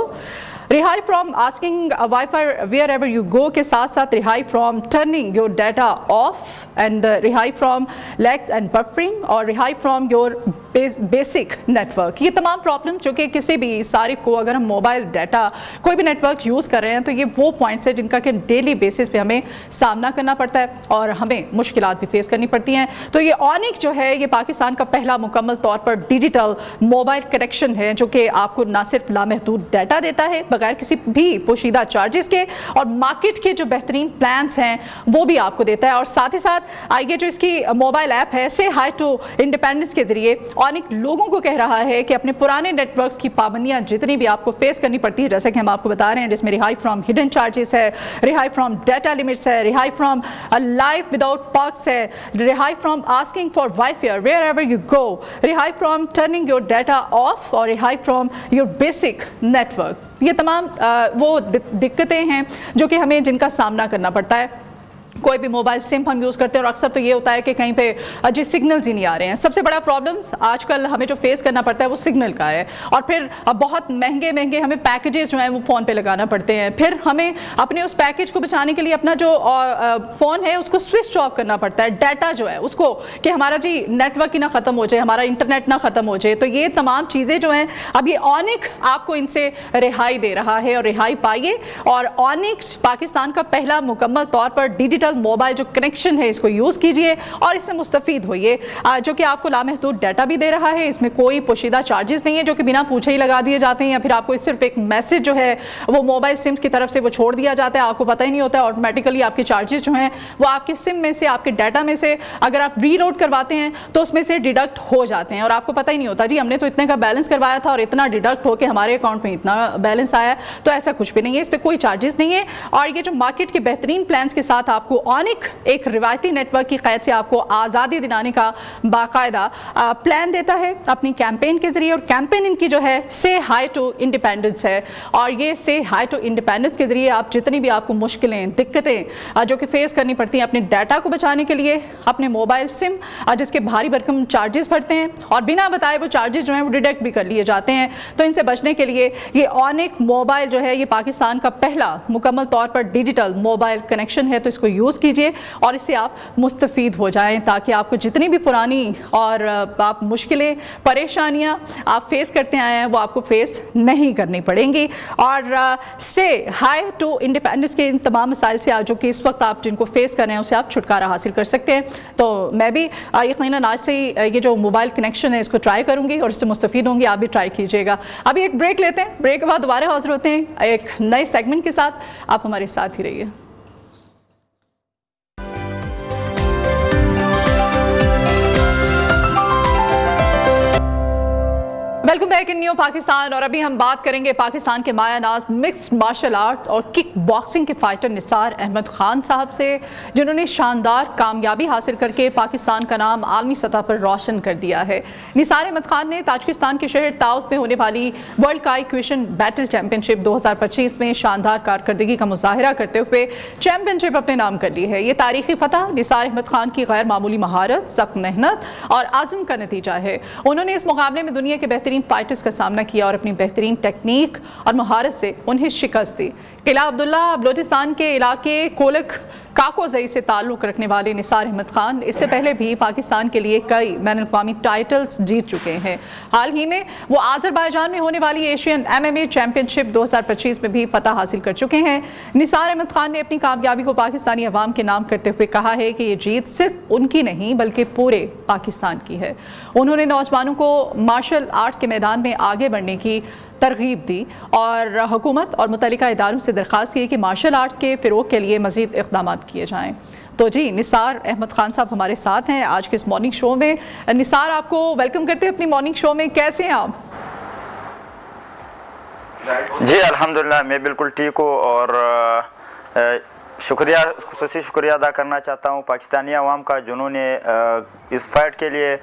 Speaker 1: रिहाई from asking wifi wherever you go के साथ साथ रिहाई from turning your data off and रिहाई फ्रॉम लैग एंड बफरिंग और रिहाई फ्रॉम योर बेसिक नेटवर्क। ये तमाम प्रॉब्लम जो कि किसी भी सारिफ को, अगर हम मोबाइल डाटा कोई भी नेटवर्क यूज़ कर रहे हैं, तो ये वो पॉइंट्स है जिनका कि डेली बेसिस पे हमें सामना करना पड़ता है और हमें मुश्किलात भी फेस करनी पड़ती हैं। तो ये ऑनिक जो है ये पाकिस्तान का पहला मुकम्मल तौर पर डिजिटल मोबाइल कनेक्शन है जो कि आपको ना सिर्फ लामहदूद डाटा देता है बगैर किसी भी पोशीदा चार्जेस के, और मार्केट के जो बेहतरीन प्लान्स हैं वो भी आपको देता है। और साथ ही साथ आइए जो इसकी मोबाइल ऐप है से हाई टू इंडिपेंडेंस के जरिए ऑनिक लोगों को कह रहा है कि अपने पुराने नेटवर्क्स की पाबंदियां जितनी भी आपको फेस करनी पड़ती है, जैसे कि हम आपको बता रहे हैं, जिसमें रिहाई फ्रॉम हिडन चार्जेस है, रिहाई फ्रॉम डाटा लिमिट्स है, रिहाई फ्रॉम लाइफ विदाउट पर्क्स है, रिहाई from asking for wifi wherever you go, रिहाई from turning your data off और रिहाई फ्रॉम योर बेसिक नेटवर्क। ये तमाम वो दिक्कतें हैं जो कि हमें जिनका सामना करना पड़ता है। कोई भी मोबाइल सिम हम यूज़ करते हैं और अक्सर तो ये होता है कि कहीं पे जी सिग्नल्स ही नहीं आ रहे हैं। सबसे बड़ा प्रॉब्लम्स आजकल हमें जो फेस करना पड़ता है वो सिग्नल का है, और फिर बहुत महंगे महंगे हमें पैकेजेस जो हैं वो फ़ोन पे लगाना पड़ते हैं। फिर हमें अपने उस पैकेज को बचाने के लिए अपना जो फ़ोन है उसको स्विच ऑफ करना पड़ता है, डाटा जो है उसको, कि हमारा जी नेटवर्क ही ना ख़त्म हो जाए, हमारा इंटरनेट ना ख़त्म हो जाए। तो ये तमाम चीज़ें जो हैं अब ये ऑनिक आपको इनसे रिहाई दे रहा है, और रिहाई पाइए। और ऑनिक पाकिस्तान का पहला मुकम्मल तौर पर डिजिटल मोबाइल जो कनेक्शन है इसको यूज़ कीजिए और इससे मुस्तफ़ीद होइए, जो कि आपको लामहदूद डाटा भी दे रहा है। इसमें कोई पोशीदा चार्जेस नहीं है जो कि बिना पूछे ही लगा दिए जाते हैं, या फिर आपको सिर्फ एक मैसेज जो है वो मोबाइल सिम्स की तरफ से वो छोड़ दिया जाता है, आपको पता ही नहीं होता है। ऑटोमेटिकली आपके चार्जेस जो हैं वो आपके सिम में से, आपके डाटा में से अगर आप रीलोड करवाते हैं तो उसमें से डिडक्ट हो जाते हैं, और आपको पता ही नहीं होता जी हमने तो इतने का बैलेंस करवाया था और इतना डिडक्ट होकर हमारे अकाउंट में इतना बैलेंस आया। तो ऐसा कुछ भी नहीं है, इस पर कोई चार्जेस नहीं है। और ये जो मार्केट के बेहतरीन प्लान के साथ आपको ऑनिक एक रिवायती नेटवर्क की कैद से आपको आज़ादी दिलाने का बाकायदा प्लान देता है अपनी कैंपेन के जरिए। और कैंपेन इनकी जो है से हाई टू इंडिपेंडेंस है, और ये से हाई टू इंडिपेंडेंस के जरिए आप जितनी भी आपको मुश्किलें दिक्कतें जो कि फेस करनी पड़ती हैं अपने डाटा को बचाने के लिए, अपने मोबाइल सिम जिसके भारी भरकम चार्जेस भरते हैं और बिना बताए वो चार्जेस जो हैं वो डिडक्ट भी कर लिए जाते हैं, तो इनसे बचने के लिए ये ऑनिक मोबाइल जो है ये पाकिस्तान का पहला मुकम्मल तौर पर डिजिटल मोबाइल कनेक्शन है। तो इसको यूज़ कीजिए और इससे आप मुस्तफ़ीद हो जाएं, ताकि आपको जितनी भी पुरानी और आप मुश्किलें परेशानियां आप फेस करते आए हैं वो आपको फेस नहीं करनी पड़ेंगी। और से हाई टू इंडिपेंडेंस के इन तमाम मसाइल से आज जो कि इस वक्त आप जिनको फेस कर रहे हैं उससे आप छुटकारा हासिल कर सकते हैं। तो मैं भी यकीनन आज से ही ये जो मोबाइल कनेक्शन है इसको ट्राई करूँगी और इससे मुस्तफ़ीद होंगी, आप भी ट्राई कीजिएगा। अभी एक ब्रेक लेते हैं, ब्रेक के बाद दोबारा हाजिर होते हैं एक नए सेगमेंट के साथ, आप हमारे साथ ही रहिए। Welcome back in new Pakistan. और अभी हम बात करेंगे पाकिस्तान के मायानाज मिक्स्ड मार्शल आर्ट्स और किक बॉक्सिंग के फाइटर निसार अहमद खान साहब से, जिन्होंने शानदार कामयाबी हासिल करके पाकिस्तान का नाम आलमी सतह पर रोशन कर दिया है। निसार अहमद खान ने ताजिकिस्तान के शहर ताउस में होने वाली वर्ल्ड काई क्वेश्चन बैटल चैंपियनशिप 2025 में शानदार कारकर्दगी का मुजाहिरा करते हुए चैंपियनशिप अपने नाम कर ली है। ये तारीखी फतह निसार अहमद खान की गैर मामूली महारत, सख्त मेहनत और आज़म का नतीजा है। उन्होंने इस मुकाबले में दुनिया के बेहतरीन फाइटर्स का सामना किया और अपनी बेहतरीन टेक्निक और महारत से उन्हें शिकस्त दी। किला अब्दुल्ला बलोचिस्तान के इलाके कोलक काकोजई से ताल्लुक़ रखने वाले निसार अहमद खान इससे पहले भी पाकिस्तान के लिए कई बैनुल-अक़वामी टाइटल्स जीत चुके हैं। हाल ही में वो आज़रबाईजान में होने वाली एशियन MMA चैंपियनशिप 2025 में भी फतह हासिल कर चुके हैं। निसार अहमद खान ने अपनी कामयाबी को पाकिस्तानी अवाम के नाम करते हुए कहा है कि ये जीत सिर्फ उनकी नहीं बल्कि पूरे पाकिस्तान की है। उन्होंने नौजवानों को मार्शल आर्ट्स के मैदान में आगे बढ़ने की तरगीब दी और हुकूमत और मुतल्लिका इदारों से दरख्वास्त की कि मार्शल आर्ट्स के फ़रोग़ के लिए मज़ीद इक़दाम किए जाएँ। तो जी निसार अहमद खान साहब हमारे साथ हैं आज के इस मॉर्निंग शो में। निसार, आपको वेलकम करते हैं अपनी मॉर्निंग शो में, कैसे हैं आप?
Speaker 3: जी अल्हम्दुलिल्लाह मैं बिल्कुल ठीक हूँ और शुक्रिया, खुसूसी शुक्रिया अदा करना चाहता हूँ पाकिस्तानी अवाम का जिन्होंने इस फाइट के लिए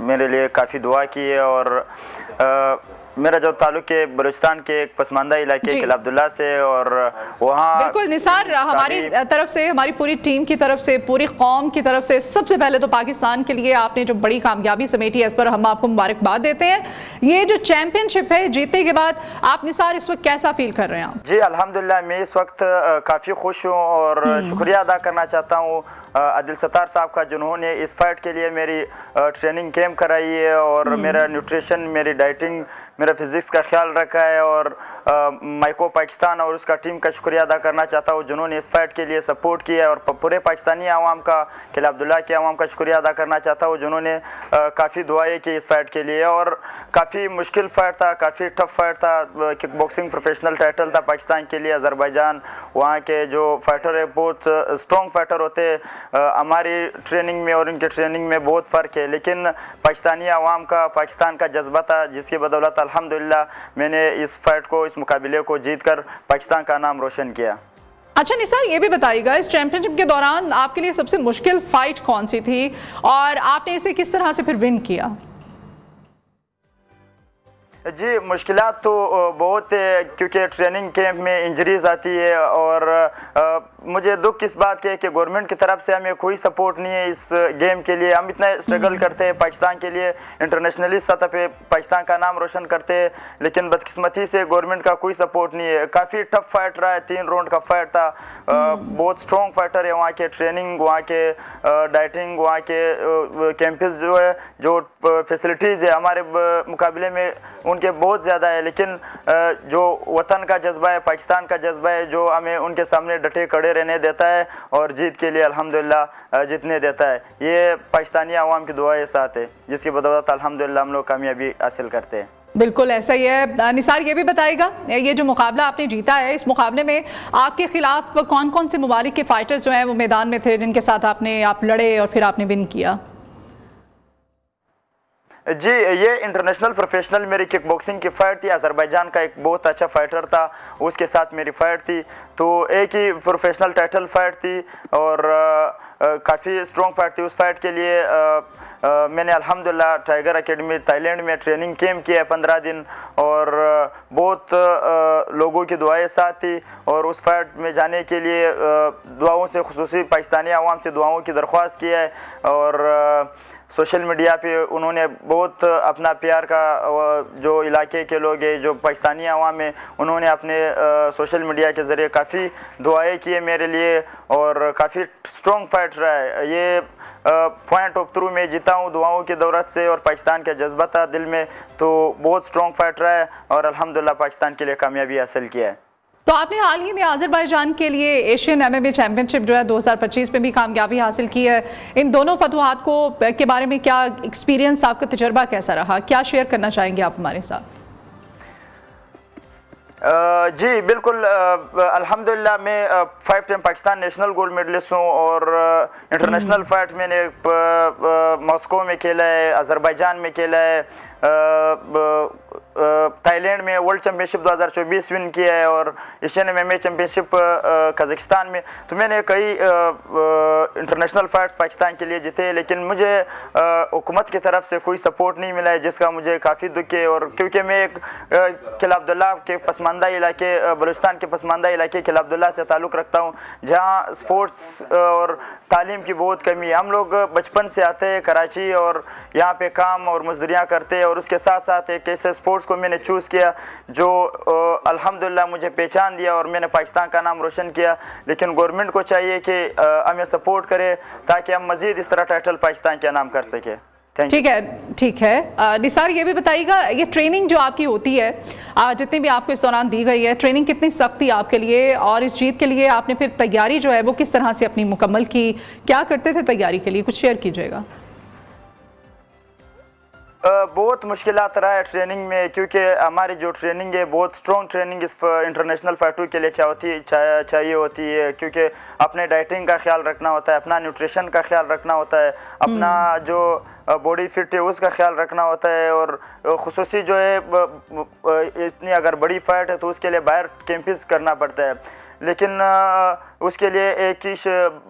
Speaker 3: मेरे लिए काफ़ी दुआ की है। और मेरा जो ताल्लुक है बलूचिस्तान के एक पसमानदा इलाके किला अब्दुल्ला से, और वहाँ
Speaker 1: बिल्कुल निसार, हमारी तरफ से, हमारी पूरी टीम की तरफ से, पूरी कौम की तरफ से सबसे पहले तो पाकिस्तान के लिए आपने जो बड़ी कामयाबी समेटी है इस पर हम आपको मुबारकबाद देते हैं। ये जो चैंपियनशिप है जीतने के बाद आप निसार इस वक्त कैसा फील कर रहे हैं आप?
Speaker 3: जी अल्हम्दुलिल्लाह मैं इस वक्त काफ़ी खुश हूँ और शुक्रिया अदा करना चाहता हूँ आदिल सत्तार साहब का जिन्होंने इस फाइट के लिए मेरी ट्रेनिंग कैंप कराई है और मेरा न्यूट्रिशन, मेरी डाइटिंग, मेरा फिजिक्स का ख्याल रखा है। और माइको पाकिस्तान और उसका टीम का शुक्रिया अदा करना चाहता हूँ जिन्होंने इस फाइट के लिए सपोर्ट किया है। और पूरे पाकिस्तानी आवाम का, किला अब्दुल्ला के आवाम का शुक्रिया अदा करना चाहता हूँ जिन्होंने काफ़ी दुआएं की इस फाइट के लिए। और काफ़ी मुश्किल फाइट था, काफ़ी टफ फाइट था। किक बॉक्सिंग प्रोफेशनल टाइटल था पाकिस्तान के लिए। अज़रबैजान, वहाँ के जो फाइटर है बहुत स्ट्रॉन्ग फाइटर होते हैं। हमारी ट्रेनिंग में और उनके ट्रेनिंग में बहुत फ़र्क है, लेकिन पाकिस्तानी आवाम का, पाकिस्तान का जज्बा था जिसकी बदौलत अल्हम्दुलिल्लाह मैंने इस फाइट को, इस मुकाबले को जीतकर पाकिस्तान का नाम रोशन किया।
Speaker 1: अच्छा निसार, ये भी बताइएगा इस चैंपियनशिप के दौरान आपके लिए सबसे मुश्किल फाइट कौन सी थी और आपने इसे किस तरह से फिर विन किया?
Speaker 3: जी, मुश्किलात तो बहुत है क्योंकि ट्रेनिंग कैंप में इंजरीज आती है और मुझे दुख किस बात के है कि गवर्नमेंट की तरफ से हमें कोई सपोर्ट नहीं है इस गेम के लिए। हम इतना स्ट्रगल करते हैं पाकिस्तान के लिए, इंटरनेशनली सतह पे पाकिस्तान का नाम रोशन करते हैं, लेकिन बदकिस्मती से गवर्नमेंट का कोई सपोर्ट नहीं है। काफ़ी टफ फाइट रहा है, 3 राउंड का फाइट था। बहुत स्ट्रॉन्ग फाइटर है, वहाँ के ट्रेनिंग, वहाँ के डाइटिंग, वहाँ के कैंपस जो है, जो फैसिलिटीज़ है हमारे मुकाबले में उनके बहुत ज़्यादा है, लेकिन जो वतन का जज्बा है, पाकिस्तान का जज्बा है, जो हमें उनके सामने डटे खड़े रहने देता है और जीत के लिए अल्हम्दुलिल्लाह जीतने देता है। ये पाकिस्तानी आवाम की दुआ के साथ है, जिसकी बदौलत अल्हम्दुलिल्लाह हम लोग कामयाबी हासिल करते हैं।
Speaker 1: बिल्कुल ऐसा ही है। निसार, ये भी बताएगा, ये जो मुकाबला आपने जीता है, इस मुकाबले में आपके खिलाफ कौन कौन से ममालिक के फाइटर्स जो हैं वो मैदान में थे, जिनके साथ आप लड़े और फिर आपने विन किया?
Speaker 3: जी, ये इंटरनेशनल प्रोफेशनल मेरी किक बॉक्सिंग की फ़ाइट थी। अज़रबैजान का एक बहुत अच्छा फाइटर था, उसके साथ मेरी फ़ाइट थी, तो एक ही प्रोफेशनल टाइटल फाइट थी और काफ़ी स्ट्रॉन्ग फाइट थी। उस फाइट के लिए मैंने अल्हम्दुलिल्लाह टाइगर एकेडमी थाईलैंड में ट्रेनिंग कैंप किया है 15 दिन और बहुत लोगों की दुआएं साथ थी। और उस फाइट में जाने के लिए दुआओं से, खुसूसी पाकिस्तानी आवाम से दुआओं की दरख्वास्त की है और सोशल मीडिया पे उन्होंने बहुत अपना प्यार का, जो इलाके के लोग हैं, जो पाकिस्तानी आवाम है, उन्होंने अपने सोशल मीडिया के ज़रिए काफ़ी दुआएं की है मेरे लिए और काफ़ी स्ट्रॉन्ग फाइट रहा है। ये पॉइंट ऑफ थ्रू में जीता हूँ दुआओं की दौलत से और पाकिस्तान का जज्बा था दिल में, तो बहुत स्ट्रॉन्ग फाइट रहा है और अल्हम्दुलिल्लाह पाकिस्तान के लिए कामयाबी हासिल किया है।
Speaker 1: तो आपने हाल ही में अज़रबैजान के लिए एशियन MMA चैम्पियनशिप जो है 2025 में भी कामयाबी हासिल की है। इन दोनों फतवाहत को के बारे में क्या एक्सपीरियंस, आपका तजुर्बा कैसा रहा, क्या शेयर करना चाहेंगे आप हमारे साथ?
Speaker 3: जी बिल्कुल, अल्हम्दुलिल्लाह मैं 5 time Pakistan national gold medalist हूँ और इंटरनेशनल फाइट मैंने मॉस्को में खेला है, अज़रबैजान में खेला है, थाईलैंड में वर्ल्ड चैम्पियनशिप 2024 विन किया है और एशियन MMA चैम्पियनशिप कजाकिस्तान में। तो मैंने कई इंटरनेशनल फाइट्स पाकिस्तान के लिए जीते, लेकिन मुझे हुकूमत की तरफ से कोई सपोर्ट नहीं मिला है, जिसका मुझे काफ़ी दुख है। और क्योंकि मैं एक किला अब्दुल्ला के पसमानदा इलाके, बलूचिस्तान के पसमानदा इलाके किला अब्दुल्ला से ताल्लुक़ रखता हूँ, जहाँ स्पोर्ट्स और तालीम की बहुत कमी है। हम लोग बचपन से आते हैं कराची और यहाँ पे काम और मजदूरियाँ करते हैं और उसके साथ साथ एक ऐसे स्पोर्ट्स को मैंने चूज़ किया जो अल्हम्दुलिल्लाह मुझे पहचान दिया और मैंने पाकिस्तान का नाम रोशन किया। लेकिन गवर्नमेंट को चाहिए कि हमें सपोर्ट करे ताकि हम मज़ीद इस तरह टाइटल पाकिस्तान के नाम कर सके।
Speaker 1: ठीक है, ठीक है। निसार, ये भी बताइएगा, ये ट्रेनिंग जो आपकी होती है, जितनी भी आपको इस दौरान दी गई है, ट्रेनिंग कितनी सख्त थी आपके लिए और इस जीत के लिए आपने फिर तैयारी जो है वो किस तरह से अपनी मुकम्मल की, क्या करते थे तैयारी के लिए, कुछ शेयर कीजिएगा।
Speaker 3: बहुत मुश्किलात रहा है ट्रेनिंग में, क्योंकि हमारी जो ट्रेनिंग है बहुत स्ट्रॉन्ग ट्रेनिंग इस इंटरनेशनल फाइटों के लिए चाहिए होती है, क्योंकि अपने डाइटिंग का ख्याल रखना होता है, अपना न्यूट्रिशन का ख्याल रखना होता है, अपना जो बॉडी फिट है उसका ख्याल रखना होता है और खुसूसी जो है इतनी अगर बड़ी फाइट है तो उसके लिए बाहर कैंपिंग करना पड़ता है। लेकिन उसके लिए एक ही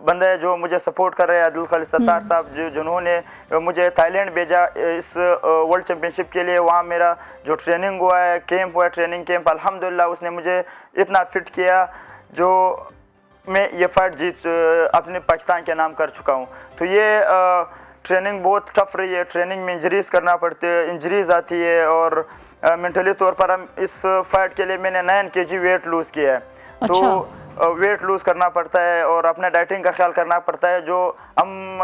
Speaker 3: बंदा है जो मुझे सपोर्ट कर रहे हैं, अब्दुल सत्तार साहब, जिन्होंने मुझे थाईलैंड भेजा इस वर्ल्ड चैम्पियनशिप के लिए। वहाँ मेरा जो ट्रेनिंग हुआ है, कैंप हुआ है, ट्रेनिंग कैंप, अल्हम्दुलिल्लाह उसने मुझे इतना फिट किया जो मैं ये फाइट जीत अपने पाकिस्तान के नाम कर चुका हूँ। तो ये ट्रेनिंग बहुत टफ रही है, ट्रेनिंग में इंजरीज करना पड़ती है, इंजरीज आती है और मेंटली तौर पर हम इस फाइट के लिए मैंने 9 kg वेट लूज़ किया है।
Speaker 1: अच्छा।
Speaker 3: तो वेट लूज़ करना पड़ता है और अपने डाइटिंग का ख्याल करना पड़ता है, जो हम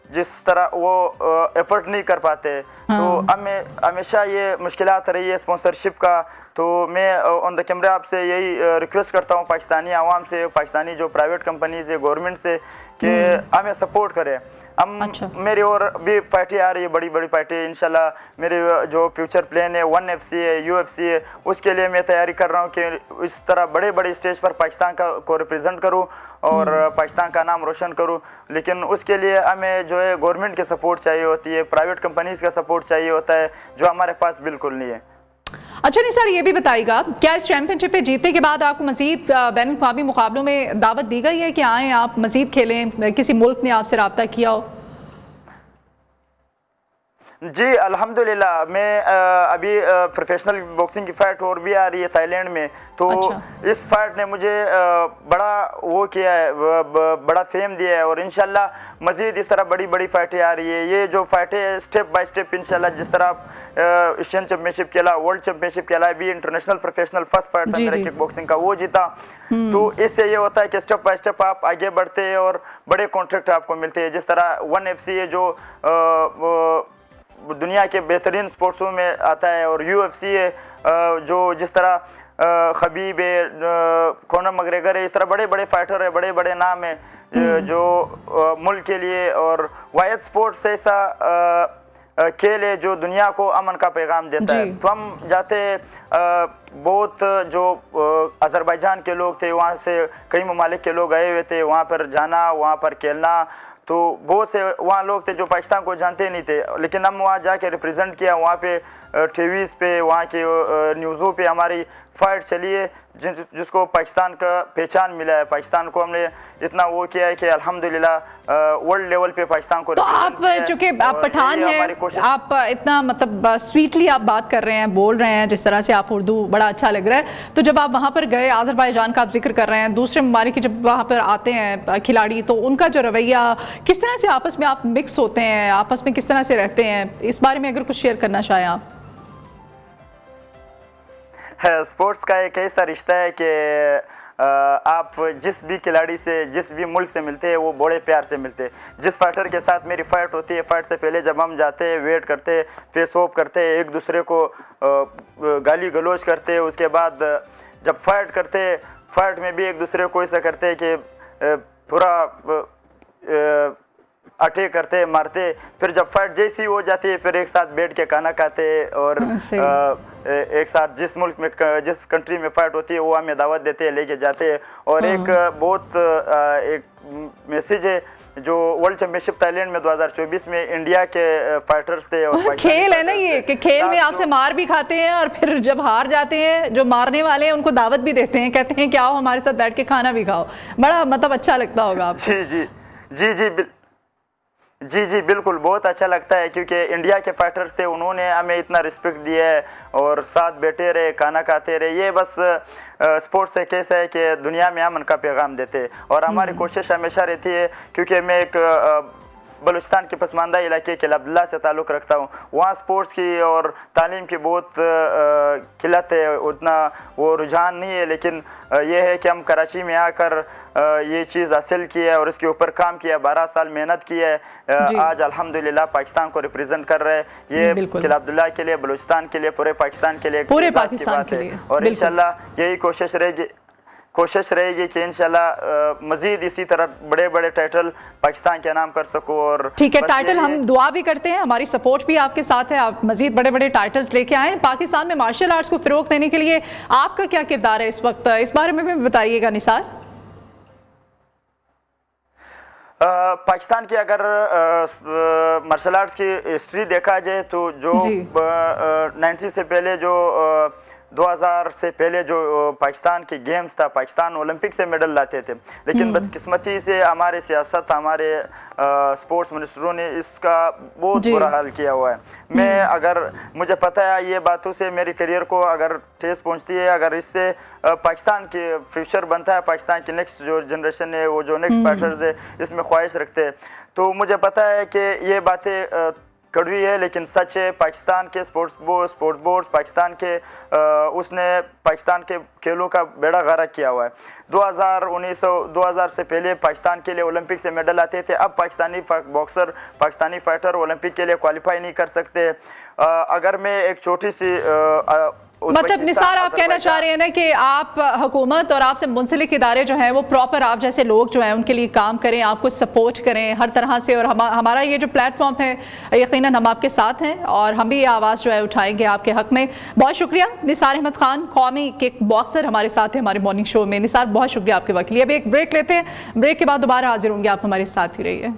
Speaker 3: जिस तरह वो एफर्ट नहीं कर पाते। तो हमें हमेशा ये मुश्किलात रही है स्पॉन्सरशिप का। तो मैं ऑन द कैमरा आपसे यही रिक्वेस्ट करता हूँ पाकिस्तानी आवाम से, पाकिस्तानी जो प्राइवेट कंपनीज है, गवर्नमेंट से, कि हमें सपोर्ट करें। हम मेरी और भी फाइटें आ रही है, बड़ी बड़ी फाइटें इंशाल्लाह। मेरे जो फ्यूचर प्लान है 1 FC है, UFC है, उसके लिए मैं तैयारी कर रहा हूँ कि इस तरह बड़े बड़े स्टेज पर पाकिस्तान को रिप्रेजेंट करूँ और पाकिस्तान का नाम रोशन करूँ। लेकिन उसके लिए हमें जो है गवर्नमेंट की सपोर्ट चाहिए होती है, प्राइवेट कंपनीज़ का सपोर्ट चाहिए होता है, जो हमारे पास बिल्कुल नहीं है।
Speaker 1: अच्छा नहीं सर, ये भी बताइएगा, क्या इस चैंपियनशिप पे जीतने के बाद आपको मजीद बैन अवी मुकाबलों में दावत दी गई है कि आएँ आप मजीद खेलें, किसी मुल्क ने आपसे रब्ता किया हो?
Speaker 3: जी अल्हम्दुलिल्लाह, मैं अभी प्रोफेशनल बॉक्सिंग की फाइट और भी आ रही है थाईलैंड में, तो इस फाइट ने मुझे बड़ा वो किया है, बड़ा फेम दिया है और इंशाल्लाह मज़ीद इस तरह बड़ी बड़ी फाइटें आ रही है। ये जो फाइटें स्टेप बाय स्टेप इंशाल्लाह, जिस तरह एशियन चैंपियनशिप खेला, वर्ल्ड चैंपियनशिप खेला, अभी इंटरनेशनल प्रोफेशनल फर्स्ट फाइट था मेरा किक बॉक्सिंग का, वो जीता। तो इससे ये होता है कि स्टेप बाय स्टेप आप आगे बढ़ते हैं और बड़े कॉन्ट्रैक्ट आपको मिलते हैं। जिस तरह 1FC है जो दुनिया के बेहतरीन स्पोर्ट्सों में आता है, और UFC है जो जिस तरह खबीब है, कॉनर मैकग्रेगर है, इस तरह बड़े बड़े फाइटर है, बड़े बड़े नाम है जो मुल्क के लिए, और वायद स्पोर्ट्स ऐसा खेल है जो दुनिया को अमन का पैगाम देता है। तो हम जाते बहुत जो अजरबैजान के लोग थे, वहाँ से कई ममालिक के लोग आए हुए थे, वहाँ पर जाना, वहाँ पर खेलना, तो बहुत से वहाँ लोग थे जो पाकिस्तान को जानते नहीं थे, लेकिन हम वहाँ जाके रिप्रेजेंट किया, वहाँ पे टीवीज़ पे, वहाँ के न्यूज़ों पे हमारी फाइट चली है, जिसको पाकिस्तान का पहचान मिला है। पाकिस्तान को हमने इतना वो किया है कि अल्हम्दुलिल्लाह वर्ल्ड लेवल पे पाकिस्तान को।
Speaker 1: तो आप चूंकि आप पठान हैं, आप इतना मतलब स्वीटली आप बात कर रहे हैं, बोल रहे हैं, जिस तरह से आप उर्दू बड़ा अच्छा लग रहा है। तो जब आप वहाँ पर गए, आज़रबाईजान का आप जिक्र कर रहे हैं, दूसरे ममालिक की जब वहाँ पर आते हैं खिलाड़ी, तो उनका जो रवैया, किस तरह से आपस में आप मिक्स होते हैं, आपस में किस तरह से रहते हैं, इस बारे में अगर कुछ शेयर करना चाहें आप।
Speaker 3: स्पोर्ट्स का एक ऐसा रिश्ता है कि आप जिस भी खिलाड़ी से, जिस भी मुल्क से मिलते हैं, वो बड़े प्यार से मिलते हैं। जिस फाइटर के साथ मेरी फाइट होती है, फाइट से पहले जब हम जाते हैं, वेट करते, फेस ऑफ करते, एक दूसरे को गाली गलौज करते, उसके बाद जब फाइट करते, फाइट में भी एक दूसरे को ऐसा करते कि पूरा अटैक करते, मारते, फिर जब फाइट जैसी हो जाती है, फिर एक साथ बैठ के खाना खाते, और एक साथ जिस मुल्क में, जिस कंट्री में फाइट होती है, वो हमें दावत देते हैं, लेके जाते हैं। और एक बहुत एक मैसेज है जो वर्ल्ड चैंपियनशिप थाईलैंड में 2024 में इंडिया के फाइटर्स थे, और
Speaker 1: खेल है ना ये, कि खेल में आपसे मार भी खाते हैं, और फिर जब हार जाते हैं, जो मारने वाले हैं उनको दावत भी देते हैं, कहते हैं कि आओ हमारे साथ बैठ के खाना भी खाओ। बड़ा मतलब अच्छा लगता होगा आपको।
Speaker 3: जी जी जी जी जी जी बिल्कुल, बहुत अच्छा लगता है, क्योंकि इंडिया के फाइटर्स थे, उन्होंने हमें इतना रिस्पेक्ट दिया है और साथ बैठे रहे, खाना खाते रहे। ये बस स्पोर्ट्स से कैसा है कि दुनिया में अमन का पैगाम देते हैं, और हमारी कोशिश हमेशा रहती है, क्योंकि मैं एक बलूचिस्तान के पसमानदा इलाके के अब्दुल्ला से ताल्लुक़ रखता हूँ। वहाँ स्पोर्ट्स की और तालीम की बहुत किल्लत है, उतना वो रुझान नहीं है, लेकिन ये है कि हम कराची में आकर ये चीज़ हासिल की है और इसके ऊपर काम किया, 12 साल मेहनत की है, आज अल्हम्दुलिल्लाह पाकिस्तान को रिप्रेजेंट कर रहे हैं। ये किला अब्दुल्ला के लिए, बलूचिस्तान के लिए, पूरे पाकिस्तान के लिए,
Speaker 1: पूरे पाकिस्तान के लिए,
Speaker 3: और इंशाल्लाह यही कोशिश रहेगी कि इंशाल्लाह मजीद इसी तरह बड़े बड़े टाइटल पाकिस्तान के नाम कर सको। और
Speaker 1: ठीक है, टाइटल हम दुआ भी करते हैं, हमारी सपोर्ट भी आपके साथ है, आप मजीद बड़े बड़े टाइटल्स लेके आए। पाकिस्तान में मार्शल आर्ट्स को फ़रोग़ देने के लिए आपका क्या किरदार है इस वक्त, इस बारे में भी बताइएगा निसार।
Speaker 3: पाकिस्तान की अगर मार्शल आर्ट्स की हिस्ट्री देखा जाए तो जो 90 से पहले, जो 2000 से पहले जो पाकिस्तान के गेम्स था, पाकिस्तान ओलंपिक से मेडल लाते थे, लेकिन बदकिस्मती से हमारे सियासत, हमारे स्पोर्ट्स मिनिस्टरों ने इसका बहुत बुरा हाल किया हुआ है। मैं अगर मुझे पता है ये बातों से मेरी करियर को अगर ठेस पहुंचती है, अगर इससे पाकिस्तान के फ्यूचर बनता है, पाकिस्तान की नेक्स्ट जो जनरेशन है, वो जो नेक्स्ट फाइटर्स है, इसमें ख्वाहिश रखते हैं, तो मुझे पता है कि ये बातें कड़वी है, लेकिन सच है। पाकिस्तान के स्पोर्ट बोर्ड पाकिस्तान के उसने पाकिस्तान के खेलों का बेड़ा गर्क किया हुआ है। 2000 से पहले पाकिस्तान के लिए ओलंपिक से मेडल आते थे, अब Pakistani boxer, Pakistani fighter Olympic के लिए क्वालिफाई नहीं कर सकते। अगर मैं एक छोटी सी
Speaker 1: मतलब निसार आप कहना चाह रहे हैं ना कि आप हुकूमत और आपसे मुंसलिक इदारे जो हैं वो प्रॉपर आप जैसे लोग जो हैं उनके लिए काम करें, आपको सपोर्ट करें हर तरह से, और हमारा ये जो प्लेटफॉर्म है यकीनन हम आपके साथ हैं और हम भी ये आवाज़ जो है उठाएंगे आपके हक में। बहुत शुक्रिया निसार अहमद खान, कौमी किक बॉक्सर हमारे साथ है हमारे मॉर्निंग शो में। निसार बहुत शुक्रिया आपके वक्त के लिए। अभी एक ब्रेक लेते हैं, ब्रेक के बाद दोबारा हाजिर होंगे, आप हमारे साथ ही रहिए।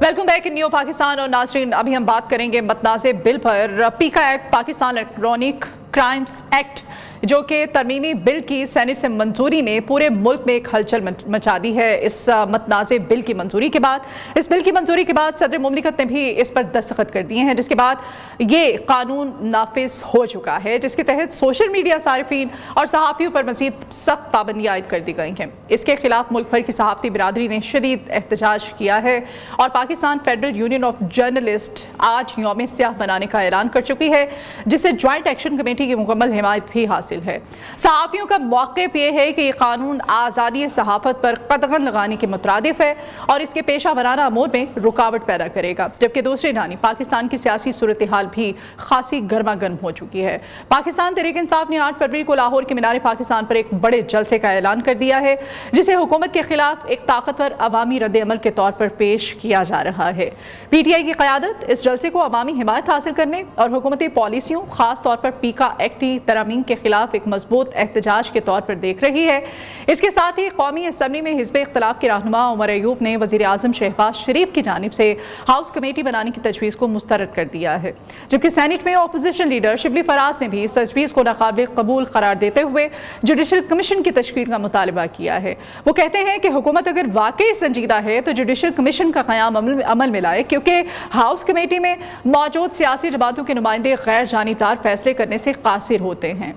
Speaker 1: Welcome back in new Pakistan. और नाज़रीन, अभी हम बात करेंगे मतनाज़े बिल पर। पीका act, Pakistan electronic crimes act, जो कि तरमीमी बिल की सेनेट से मंजूरी ने पूरे मुल्क में एक हलचल मचा दी है। इस मतनाज़े बिल की मंजूरी के बाद सदर मुमलिकत ने भी इस पर दस्तखत कर दिए हैं, जिसके बाद ये कानून नाफिज हो चुका है, जिसके तहत सोशल मीडिया सारिफीन और सहाफ़ियों पर मज़ीद सख्त पाबंदियाँ आयद कर दी गई हैं। इसके खिलाफ मुल्क भर की सहाफ़ती बिरादरी ने शदीद एहतजाज किया है और Pakistan federal union of journalist आज यौम सियाह बनाने का ऐलान कर चुकी है, जिससे ज्वाइंट एक्शन कमेटी की मुकम्मल हिमायत भी हासिल है। सहाफ़ियों का मौक़िफ़ ये है कि ये कानून आज़ादी सहाफ़त पर कदगन लगाने के मुतरादिफ है और इसके पेशा वराना अमूर में रुकावट पैदा करेगा, जबकि दूसरी जानिब पाकिस्तान की सियासी सूरत हाल भी खासी गर्मा गर्म हो चुकी है। पाकिस्तान तहरीक इंसाफ ने 8 फरवरी को लाहौर के मीनार पाकिस्तान पर एक बड़े जलसे का ऐलान कर दिया है, जिसे हुकूमत के खिलाफ एक ताकतवर अवामी रद्द-ए-अमल के तौर पर पेश किया जा रहा है। PTI की क़यादत इस जलसे को अवामी हिमायत हासिल करने और हुकूमती पॉलिसियों खास तौर पर पीका एक्टी तरामीम के खिलाफ एक मजबूत एहतजाज के तौर पर देख रही है। इसके साथ ही कौमी असम्बली में हिज़्ब इख्तिलाफ के रहनुमा उमर अयूब ने वज़ीर आज़म शहबाज शरीफ की जानिब से हाउस कमेटी बनाने की तजवीज़ को मुस्तरद कर दिया है, जबकि सेनेट में अपोजिशन लीडर शिबली फराज ने भी इस तजवीज़ को नाकाबिल कबूल करार देते हुए जुडिशल कमीशन की तश्कील का मुतालबा किया है। वो कहते हैं कि हुकूमत अगर वाकई संजीदा है तो जुडिशल कमीशन का क़याम अमल में लाए, क्योंकि हाउस कमेटी में मौजूद सियासी जमातों के नुमाइंदे गैर जानिबदार फैसले करने से कासिर होते हैं।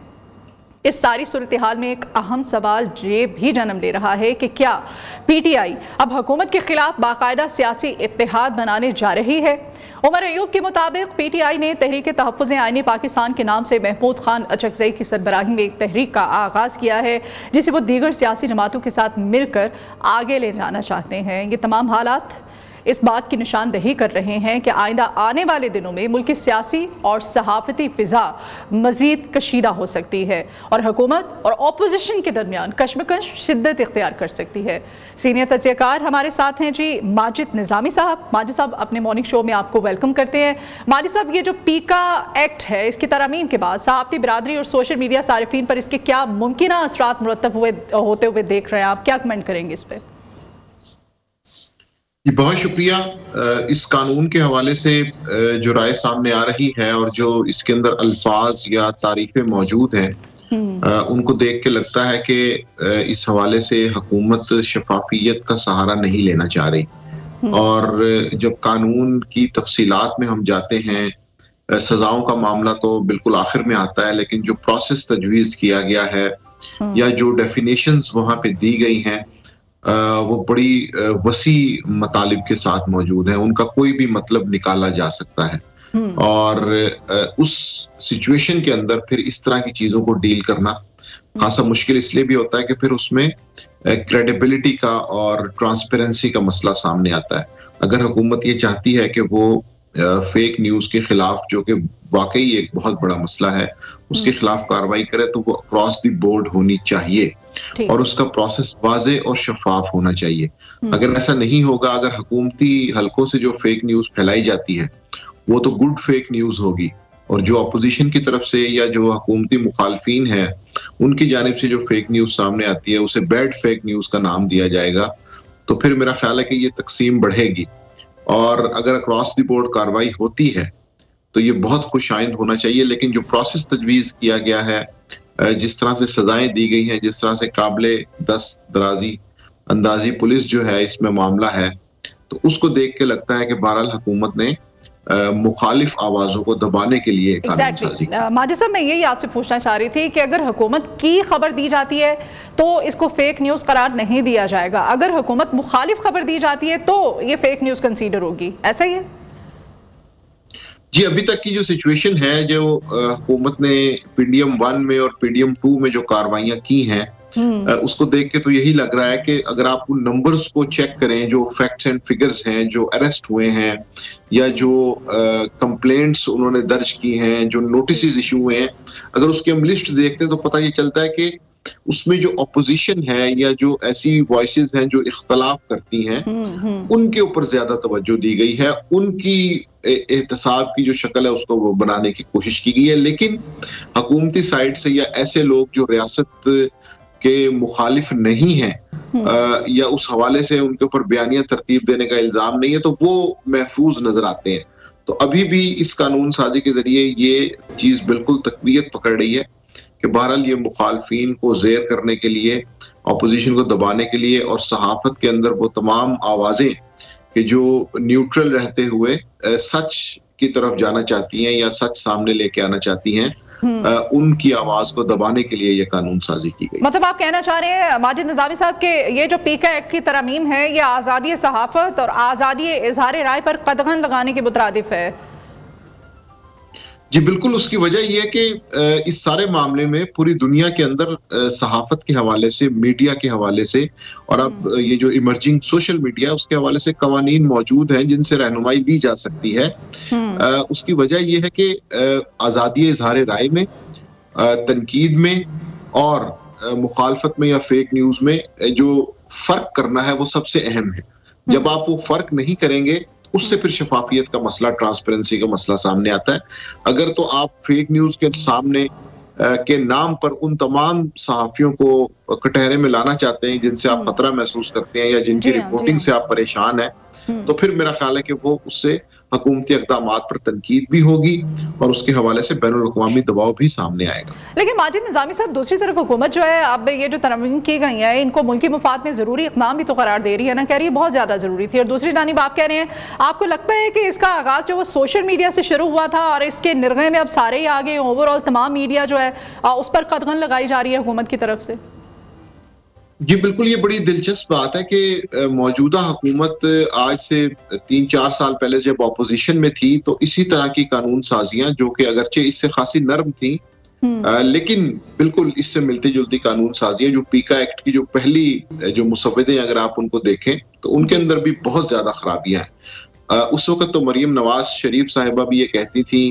Speaker 1: इस सारी सूरत हाल में एक अहम सवाल ये भी जन्म ले रहा है कि क्या PTI अब हुकूमत के खिलाफ बाकायदा सियासी इत्तेहाद बनाने जा रही है। उमर अयूब के मुताबिक PTI ने तहरीक तहफ़्फ़ुज़ आईनी पाकिस्तान के नाम से महमूद खान अचकज़ई की सरबराही में एक तहरीक का आगाज़ किया है, जिसे वो दीगर सियासी जमातों के साथ मिलकर आगे ले जाना चाहते हैं। ये तमाम हालात इस बात की निशानदही कर रहे हैं कि आइंदा आने वाले दिनों में मुल्क की सियासी और सहाफ़ती फ़िज़ा मज़ीद कशीदा हो सकती है और हुकूमत और अपोजिशन के दरमियान कशमकश शिद्दत इख्तियार कर सकती है। सीनियर तज्ज़ियाकार हमारे साथ हैं जी माजिद निज़ामी साहब। माजिद साहब, अपने मॉर्निंग शो में आपको वेलकम करते हैं। माजिद साहब, ये जो पीका एक्ट है, इसकी तरामीम के बाद सहाफ़ती बिरादरी और सोशल मीडिया सारिफीन पर इसके क्या मुमकिन असरात मुरतब होते हुए देख रहे हैं आप, क्या कमेंट करेंगे इस पर?
Speaker 4: बहुत शुक्रिया। इस कानून के हवाले से जो राय सामने आ रही है और जो इसके अंदर अल्फाज या तारीफें मौजूद हैं, उनको देख के लगता है कि इस हवाले से हुकूमत शफाफियत का सहारा नहीं लेना चाह रही। और जब कानून की तफसीलात में हम जाते हैं, सजाओं का मामला तो बिल्कुल आखिर में आता है, लेकिन जो प्रोसेस तजवीज़ किया गया है या जो डेफिनेशंस वहां पे दी गई हैं, वो बड़ी वसी मतालिब के साथ मौजूद है। उनका कोई भी मतलब निकाला जा सकता है और उस सिचुएशन के अंदर फिर इस तरह की चीजों को डील करना खासा मुश्किल इसलिए भी होता है कि फिर उसमें क्रेडिबिलिटी का और ट्रांसपेरेंसी का मसला सामने आता है। अगर हुकूमत ये चाहती है कि वो फेक न्यूज के खिलाफ, जो कि वाकई एक बहुत बड़ा मसला है, उसके खिलाफ कार्रवाई करे, तो वो अक्रॉस द बोर्ड होनी चाहिए और उसका प्रोसेस वाज़े और शफाफ होना चाहिए। अगर ऐसा नहीं होगा, अगर हुकूमती हलकों से जो फेक न्यूज फैलाई जाती है वो तो गुड फेक न्यूज होगी, और जो अपोजिशन की तरफ से या जो हुकूमती मुखालफीन है उनकी जानिब से जो फेक न्यूज सामने आती है उसे बैड फेक न्यूज का नाम दिया जाएगा। तो फिर मेरा ख्याल है कि ये तकसीम बढ़ेगी, और अगर अक्रॉस द बोर्ड कार्रवाई होती है तो ये बहुत खुशाइंद होना चाहिए। लेकिन जो प्रोसेस तजवीज़ किया गया है, जिस तरह से सजाएं दी गई हैं, जिस तरह से काबिले दस्त दराजी अंदाजी पुलिस जो है इसमें मामला है, तो उसको देख के लगता है कि बहरहाल हुकूमत ने मुखालिफ आवाजों को दबाने के लिए कानून साजी।
Speaker 1: माजिद साहब, मैं यही आपसे पूछना चाह रही थी कि अगर हुकूमत की खबर दी जाती है तो इसको फेक न्यूज करार नहीं दिया जाएगा, अगर हुकूमत मुखालिफ खबर दी जाती है तो ये फेक न्यूज कंसीडर होगी, ऐसा ही है?
Speaker 4: जी, अभी तक की जो सिचुएशन है, जो हुकूमत ने PDM 1 में और PDM 2 में जो कार्रवाइयां की हैं, उसको देख के तो यही लग रहा है कि अगर आप उन नंबर्स को चेक करें, जो फैक्ट्स एंड फिगर्स हैं, जो अरेस्ट हुए हैं या जो कंप्लेंट्स उन्होंने दर्ज की हैं, जो नोटिस इशू हुए हैं, अगर उसकी हम लिस्ट देखते हैं तो पता ये चलता है कि उसमें जो अपोजिशन है या जो ऐसी वॉइसेस हैं जो इख्तलाफ करती हैं, उनके ऊपर ज्यादा तवज्जो दी गई है, उनकी एहतसाब की जो शक्ल है उसको वो बनाने की कोशिश की गई है। लेकिन हुकूमती साइड से या ऐसे लोग जो रियासत के मुखालिफ नहीं हैं या उस हवाले से उनके ऊपर बयानियां तरतीब देने का इल्जाम नहीं है, तो वो महफूज नजर आते हैं। तो अभी भी इस कानून साजी के जरिए ये चीज बिल्कुल तकवीयत पकड़ रही है कि बहरहाल ये मुखालफीन को ज़ेर करने के लिए, अपोजिशन को दबाने के लिए और सहाफत के अंदर वो तमाम आवाज़ें कि जो न्यूट्रल रहते हुए सच की तरफ जाना चाहती हैं या सच सामने लेके आना चाहती हैं, उनकी आवाज को दबाने के लिए ये कानून साजी की गई।
Speaker 1: मतलब आप कहना चाह रहे हैं माजिद निजामी साहब के ये जो पीका एक्ट की तरमीम है ये आज़ादी सहाफत और आज़ादी इजहार राय पर कदगन लगाने के मुतरादिफ है?
Speaker 4: जी बिल्कुल, उसकी वजह यह है कि इस सारे मामले में पूरी दुनिया के अंदर सहाफत के हवाले से, मीडिया के हवाले से और अब ये जो इमर्जिंग सोशल मीडिया उसके हवाले से कवानीन मौजूद हैं जिनसे रहनुमाई ली जा सकती है। उसकी वजह यह है कि आज़ादी इजहार राय में, तनकीद में और मुखालफत में या फेक न्यूज में जो फर्क करना है वो सबसे अहम है। जब आप वो फर्क नहीं करेंगे उससे फिर शफाफियत का मसला, ट्रांसपेरेंसी का मसला सामने आता है। अगर तो आप फेक न्यूज के सामने के नाम पर उन तमाम सहाफियों को कटहरे में लाना चाहते हैं जिनसे आप खतरा महसूस करते हैं या जिनकी रिपोर्टिंग से आप परेशान हैं, तो फिर मेरा ख्याल है कि वो उससे हुकूमती इक़दामात पर तनकीद भी होगी और उसके हवाले से बैनुल अक़वामी दबाव भी सामने आएगा।
Speaker 1: लेकिन माजिद निजामी साहब, दूसरी तरफ हुकूमत जो है अब ये जो तरमीम की गई है इनको मुल्की मुफाद में ज़रूरी इक़दाम भी तो करार दे रही है ना, कह रही है बहुत ज़्यादा ज़रूरी थी। और दूसरी जानिब आप कह रहे हैं आपको लगता है कि इसका आगाज़ जो वो सोशल मीडिया से शुरू हुआ था और इसके निर्गे में अब सारे ही आगे ओवरऑल तमाम मीडिया जो है उस पर कदगन लगाई जा रही है हुकूमत की तरफ से?
Speaker 4: जी बिल्कुल, ये बड़ी दिलचस्प बात है कि मौजूदा हुकूमत आज से 3-4 साल पहले जब ऑपोजिशन में थी तो इसी तरह की कानून साजियां जो कि अगरचे इससे खासी नर्म थी लेकिन बिल्कुल इससे मिलती जुलती कानून साजियां, जो पीका एक्ट की जो पहली जो मुसव्वदे अगर आप उनको देखें तो उनके अंदर भी बहुत ज्यादा खराबियां हैं। उस वक्त तो मरियम नवाज शरीफ साहिबा भी ये कहती थी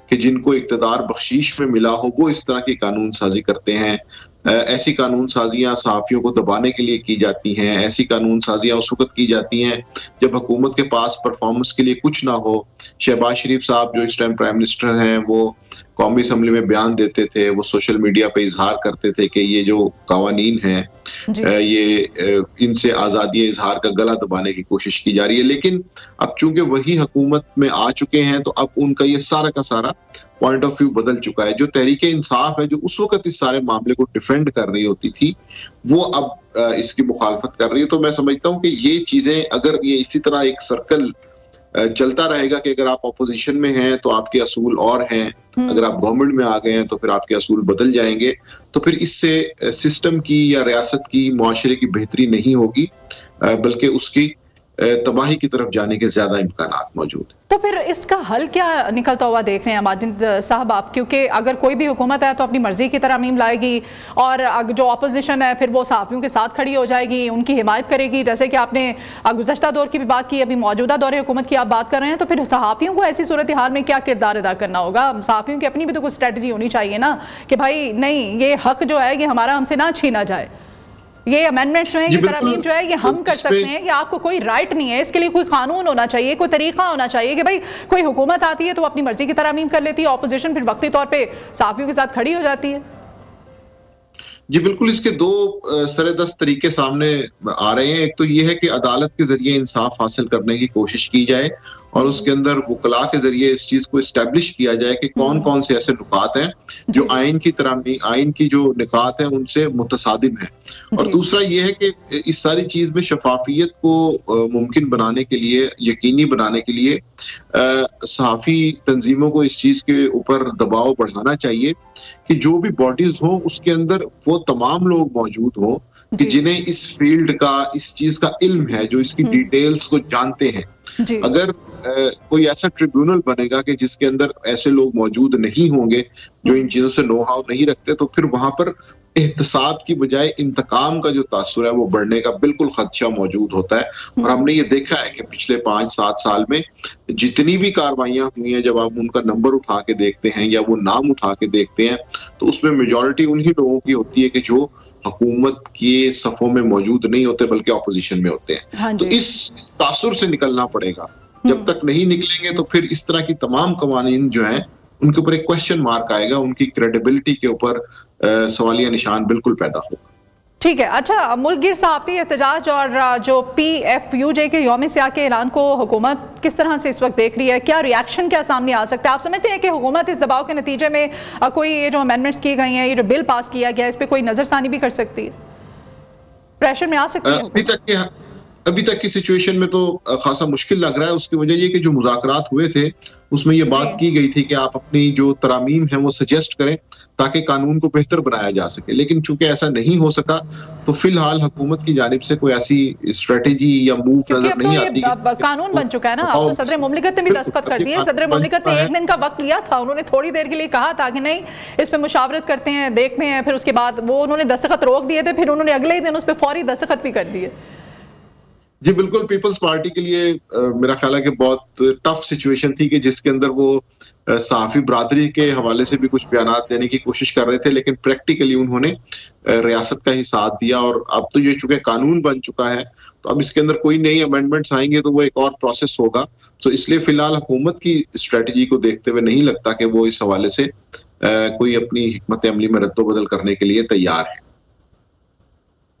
Speaker 4: कि जिनको इक़्तिदार बख्शीश में मिला हो वो इस तरह की कानून साजी करते हैं। ऐसी कानून साजियां सहाफियों को दबाने के लिए की जाती हैं। ऐसी कानून साजियां उस वक्त की जाती हैं जब हुकूमत के पास परफॉर्मेंस के लिए कुछ ना हो। शहबाज शरीफ साहब जो इस टाइम प्राइम मिनिस्टर हैं वो कौमी असम्बली में बयान देते थे, वो सोशल मीडिया पे इजहार करते थे कि ये जो कवानीन हैं ये इनसे आज़ादी इजहार का गला दबाने की कोशिश की जा रही है। लेकिन अब चूंकि वही हुकूमत में आ चुके हैं तो अब उनका ये सारा का सारा पॉइंट ऑफ व्यू बदल चुका है। जो तहरीक इंसाफ है जो उस वक्त इस सारे मामले को डिफेंड कर रही होती थी वो अब इसकी मुखालफत कर रही है। तो मैं समझता हूँ कि ये चीजें अगर ये इसी तरह एक सर्कल चलता रहेगा कि अगर आप अपोजिशन में हैं तो आपके असूल और हैं, अगर आप गवर्नमेंट में आ गए हैं तो फिर आपके असूल बदल जाएंगे, तो फिर इससे सिस्टम की या रियासत की, मुआशरे की बेहतरी नहीं होगी बल्कि उसकी तबाही की तरफ जाने के ज्यादा इम्कानात मौजूद हैं।
Speaker 1: तो फिर इसका हल क्या निकलता हुआ देख रहे हैं माजिद साहब आप? क्योंकि अगर कोई भी हुकूमत है तो अपनी मर्जी की तरमीम लाएगी और जो अपोजिशन है फिर वो सहाफ़ियों के साथ खड़ी हो जाएगी, उनकी हिमायत करेगी। जैसे कि आपने गुज़श्ता दौर की भी बात की, अभी मौजूदा दौर हुकूमत की आप बात कर रहे हैं, तो फिर सहाफ़ियों को ऐसी सूरत हाल में क्या किरदार अदा करना होगा? सहाफ़ियों की अपनी भी तो कुछ स्ट्रेटजी होनी चाहिए ना कि भाई नहीं, ये हक जो है ये हमारा हमसे ना छीना जाए, ये अमेंडमेंट्स जो है, ये तरमीम जो है ये हम कर सकते हैं, ये आपको कोई राइट नहीं है। इसके लिए कोई कानून होना चाहिए, कोई तरीका होना चाहिए कि भाई कोई हुकूमत आती है तो अपनी मर्जी की तरमीम कर लेती है, ऑपोजिशन फिर वक्ती तौर पे सहाफ़ियों के साथ खड़ी हो जाती है।
Speaker 4: जी बिल्कुल, इसके दो सरेदस्त तरीके सामने आ रहे हैं। एक तो ये है कि अदालत के जरिए इंसाफ हासिल करने की कोशिश की जाए और उसके अंदर वकला के जरिए इस चीज को इस्टेब्लिश किया जाए कि कौन कौन से ऐसे नुकात हैं जो आइन की जो निकात हैं उनसे मुतसादिम है। और दूसरा ये है कि इस सारी चीज में शफाफियत को मुमकिन बनाने के लिए, यकीनी बनाने के लिए सहाफ़ी तंजीमों को इस चीज के ऊपर दबाव बढ़ाना चाहिए कि जो भी बॉडीज हो उसके अंदर वो तमाम लोग मौजूद हो कि जिन्हें इस फील्ड का, इस चीज का इल्म है, जो इसकी डिटेल्स को जानते हैं। अगर कोई ऐसा ट्रिब्यूनल बनेगा कि जिसके अंदर ऐसे लोग मौजूद नहीं होंगे जो इन चीजों से नो हाउ नहीं रखते, तो फिर वहां पर एहतसाब की बजाय इंतकाम का जो तासुर है वो बढ़ने का बिल्कुल खदशा मौजूद होता है। और हमने ये देखा है कि पिछले 5-7 साल में जितनी भी कार्रवाइयां हुई हैं, जब आप उनका नंबर उठा के देखते हैं या वो नाम उठा के देखते हैं तो उसमें मेजॉरिटी उन्हीं लोगों की होती है कि जो हुकूमत के सफों में मौजूद नहीं होते बल्कि ऑपोजिशन में होते हैं। तो इस तासुर से निकलना पड़ेगा। जब तक नहीं निकलेंगे तो फिर इस तरह की तमाम कवानीन जो हैं उनके ऊपर एक क्वेश्चन मार्क आएगा, उनकी क्रेडिबिलिटी के ऊपर सवालिया निशान बिल्कुल पैदा होगा।
Speaker 1: ठीक है। अच्छा, मुल्कगिर सहाफ़ती एहतजाज और जो PFUJ के यौम सियाह के ऐलान को हुकूमत किस तरह से इस वक्त देख रही है? क्या रिएक्शन क्या सामने आ सकता है? आप समझते हैं कि हुकूमत इस दबाव के नतीजे में कोई ये जो अमेंडमेंट्स की गई हैं, ये जो बिल पास किया गया है, इस पर कोई नजरसानी भी कर सकती है, प्रेशर में आ सकती है?
Speaker 4: अभी तक की सिचुएशन में तो खासा मुश्किल लग रहा है। उसकी वजह ये कि जो मुज़ाकरात हुए थे उसमें ये बात की गई थी कि आप अपनी जो तरामीम है वो सजेस्ट करें ताकि कानून को बेहतर बनाया जा सके, लेकिन चूंकि ऐसा नहीं हो सका तो फिलहाल हुकूमत की जानिब से कोई ऐसी स्ट्रेटेजी या मूव नजर नहीं आती।
Speaker 1: कानून बन चुका है ना, अब तो सदर मुमलिकत ने भी दस्तखत कर दिए। सदर मुमलिकत ने 1 दिन का वक्त लिया था, उन्होंने थोड़ी देर के लिए कहा था कि नहीं इस पर मुशावरत करते हैं, देखते हैं, फिर उसके बाद वो उन्होंने दस्तखत रोक दिए थे, फिर उन्होंने अगले ही दिन उस पर फौरी दस्तखत भी कर दिए।
Speaker 4: जी बिल्कुल, पीपल्स पार्टी के लिए मेरा ख्याल है कि बहुत टफ सिचुएशन थी कि जिसके अंदर वो सहाफी बरादरी के हवाले से भी कुछ बयानात देने की कोशिश कर रहे थे, लेकिन प्रैक्टिकली उन्होंने रियासत का ही साथ दिया। और अब तो ये चूंकि कानून बन चुका है तो अब इसके अंदर कोई नई अमेंडमेंट्स आएंगे तो वो एक और प्रोसेस होगा। तो इसलिए फिलहाल हुकूमत की स्ट्रेटजी को देखते हुए नहीं लगता कि वो इस हवाले से कोई अपनी हिकमत अमली में रद्दोबदल करने के लिए तैयार है।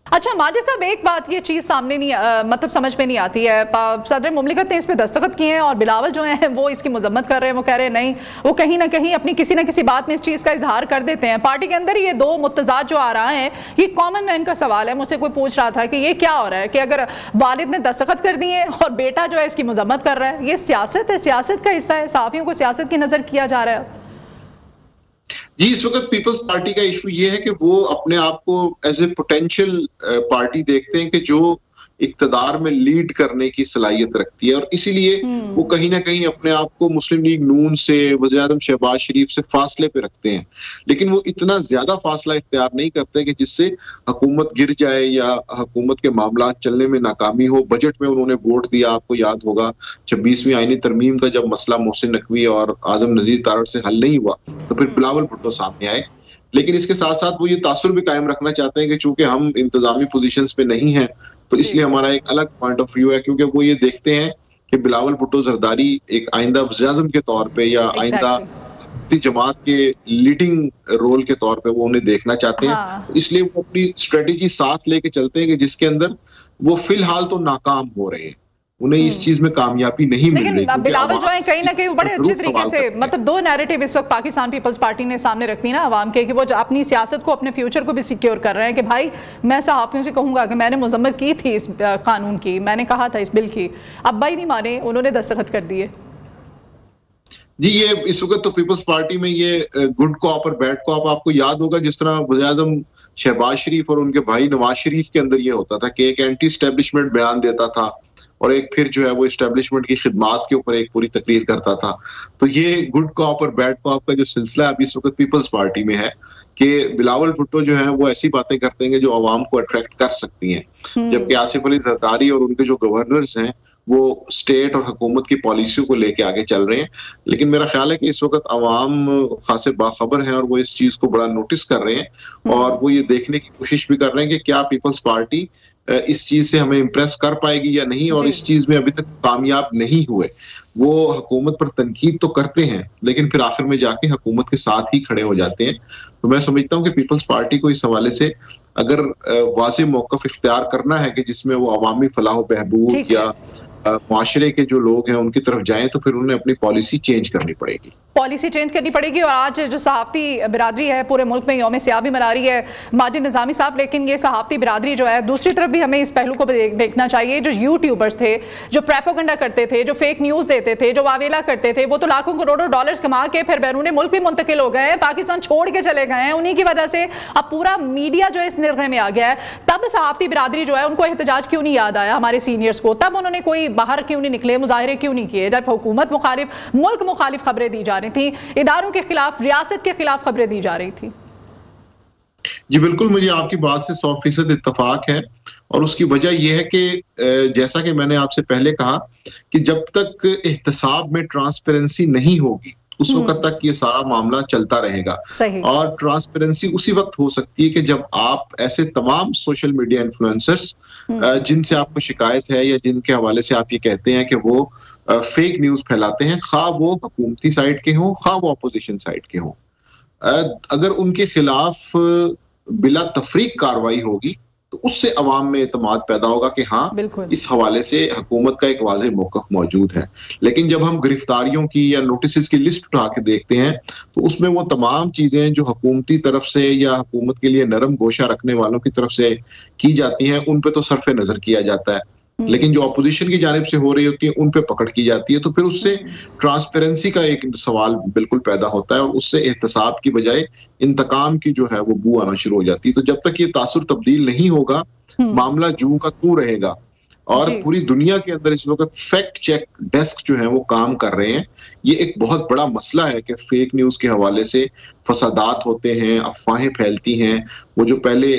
Speaker 1: अच्छा माजिद साहब, एक बात ये चीज़ सामने नहीं मतलब समझ में नहीं आती है, सदर मुमलिकत ने इस पे दस्तखत किए हैं और बिलावल जो है वो इसकी मजम्मत कर रहे हैं, वो कह रहे हैं नहीं, वो कहीं ना कहीं अपनी किसी ना किसी बात में इस चीज़ का इजहार कर देते हैं। पार्टी के अंदर ये दो मुतजाद जो आ रहा है, ये कॉमन मैन का सवाल है। मुझसे कोई पूछ रहा था कि ये क्या हो रहा है कि अगर वालिद ने दस्तखत कर दिए और बेटा जो है इसकी मजम्मत कर रहा है, ये सियासत है, सियासत का हिस्सा है, सहाफ़ियों को सियासत की नज़र किया जा रहा है।
Speaker 4: जी, इस वक्त पीपल्स पार्टी का इशू ये है कि वो अपने आप को एज ए पोटेंशियल पार्टी देखते हैं कि जो इक्तदार में लीड करने की सलाहियत रखती है, और इसीलिए वो कहीं ना कहीं अपने आप को मुस्लिम लीग नून से, वज़ीर-ए-आज़म शहबाज शरीफ से फासले पे रखते हैं, लेकिन वो इतना ज्यादा फासला इख्तियार नहीं करते कि जिससे हुकूमत गिर जाए या हुकूमत के मामला चलने में नाकामी हो। बजट में उन्होंने वोट दिया, आपको याद होगा 26वीं आईनी तरमीम का जब मसला मोहसिन नकवी और आजम नजीर तारड़ से हल नहीं हुआ तो फिर बिलावल भुट्टो सामने आए। लेकिन इसके साथ साथ वो ये तासुर भी कायम रखना चाहते हैं कि चूंकि हम इंतजामी पोजीशंस पे नहीं हैं तो इसलिए हमारा एक अलग पॉइंट ऑफ व्यू है, क्योंकि वो ये देखते हैं कि बिलावल भुट्टो जरदारी एक आइंदा वज़ीर-ए-आज़म के तौर पे या आइंदा जमात के लीडिंग रोल के तौर पे वो उन्हें देखना चाहते हैं। इसलिए वो अपनी स्ट्रेटेजी साथ लेके चलते हैं कि जिसके अंदर वो फिलहाल तो नाकाम हो रहे हैं, उन्हें इस चीज में कामयाबी नहीं मिल रही।
Speaker 1: लेकिन बिलावल जो है कहीं ना कहीं बड़े अच्छे तरीके से, मतलब दो नैरेटिव इस वक्त पाकिस्तान पीपल्स पार्टी ने सामने रखती ना आवाम के, कि वो अपनी सियासत को, अपने फ्यूचर को भी सिक्योर कर रहे हैं कि भाई मैं सहाफियों से कहूंगा कि मैंने मजम्मत की थी इस कानून की, मैंने कहा था इस बिल की, अब भाई नहीं माने, उन्होंने दस्तखत कर दिए।
Speaker 4: जी, ये इस वक्त तो पीपल्स पार्टी में ये गुड कॉप और बैड कॉप, आपको याद होगा जिस तरह वज़ीर-ए-आज़म शहबाज शरीफ और उनके भाई नवाज शरीफ के अंदर ये होता था कि एक एंटी एस्टेब्लिशमेंट बयान देता था और एक फिर जो है वो एस्टेब्लिशमेंट की खिदमात के ऊपर एक पूरी तकरीर करता था। तो ये गुड कॉप और बैड कॉप का जो सिलसिला अभी इस वक्त पीपल्स पार्टी में है कि बिलावल भुट्टो जो है वो ऐसी बातें करते हैं जो आवाम को अट्रैक्ट कर सकती हैं, जबकि आसिफ अली जरदारी और उनके जो गवर्नर्स हैं वो स्टेट और हुकूमत की पॉलिसियों को लेके आगे चल रहे हैं। लेकिन मेरा ख्याल है कि इस वक्त आवाम खासे बाखबर हैं और वो इस चीज को बड़ा नोटिस कर रहे हैं और वो ये देखने की कोशिश भी कर रहे हैं कि क्या पीपल्स पार्टी इस चीज से हमें इम्प्रेस कर पाएगी या नहीं, और इस चीज में अभी तक कामयाब नहीं हुए। वो हुकूमत पर तनकीद तो करते हैं लेकिन फिर आखिर में जाके हुकूमत के साथ ही खड़े हो जाते हैं। तो मैं समझता हूँ कि पीपल्स पार्टी को इस हवाले से अगर वाज़ेह मौक़िफ़ इख्तियार करना है कि जिसमें वो अवामी फलाह बहबूद या माशरे के जो लोग हैं उनकी तरफ जाएं, तो फिर उन्हें अपनी पॉलिसी चेंज करनी पड़ेगी, और आज जो सहाफ़ती बिरादरी है पूरे मुल्क में यौम सियाह भी मना रही है माजिद निज़ामी साहब, लेकिन ये सहाफ़ती बिरादरी जो है दूसरी तरफ भी हमें इस पहलू को देखना चाहिए। जो यूट्यूबर्स थे, जो प्रोपेगेंडा करते थे, जो फेक न्यूज़ देते थे, जो वावेला करते थे, वो तो लाखों करोड़ों डॉलर्स कमा के फिर बैरून मुल्क भी मुंतकिल हो गए हैं, पाकिस्तान छोड़ के चले गए हैं। उन्हीं की वजह से अब पूरा मीडिया जो है इस निर्णय में आ गया है। तब सहाफ़ती बिरादरी जो है उनको एहतजाज क्यों नहीं याद आया हमारे सीनियर्स को, तब उन्होंने कोई बाहर क्यों नहीं निकले, मुजाहिरे क्यों नहीं किए, जब हुकूमत मुखालिफ, मुल्क मुखालिफ खबरें दी जा रही थी, इदारों के खिलाफ, रियासत के खिलाफ खबरें दी जा रही थी। जी बिल्कुल, मुझे आपकी बात से 100% इत्तफाक है और उसकी वजह यह है कि जैसा कि मैंने आपसे पहले कहा कि जब तक एहतसाब में ट्रांसपेरेंसी नहीं होगी उस वक्त तक ये सारा मामला चलता रहेगा। और ट्रांसपेरेंसी उसी वक्त हो सकती है कि जब आप ऐसे तमाम सोशल मीडिया इन्फ्लुएंसर्स जिनसे आपको शिकायत है या जिनके हवाले से आप ये कहते हैं कि वो फेक न्यूज फैलाते हैं, खा वो हुकूमती साइड के हों खा वो अपोजिशन साइड के हों, अगर उनके खिलाफ बिला तफरीक कार्रवाई होगी तो उससे अवाम में एतमाद पैदा होगा कि हाँ, इस हवाले से हुकूमत का एक वाज़ेह मौक़िफ़ मौजूद है। लेकिन जब हम गिरफ्तारियों की या नोटिस की लिस्ट उठा के देखते हैं तो उसमें वो तमाम चीजें जो हुकूमती तरफ से या हुकूमत के लिए नरम गोशा रखने वालों की तरफ से की जाती हैं, उन पे तो सरफे नजर किया जाता है, लेकिन जो अपोजिशन की जानिब से हो रही होती है उन पे पकड़ की जाती है। तो फिर उससे ट्रांसपेरेंसी का एक सवाल बिल्कुल पैदा होता है और उससे एहतसाब की बजाय इंतकाम की जो है वो बू आना शुरू हो जाती है। तो जब तक ये तासुर तब्दील नहीं होगा, मामला जूं का तू रहेगा। और पूरी दुनिया के अंदर इस वक्त फैक्ट चेक डेस्क जो है वो काम कर रहे हैं। ये एक बहुत बड़ा मसला है कि फेक न्यूज के हवाले से फसादात होते हैं, अफवाहें फैलती हैं। वो जो पहले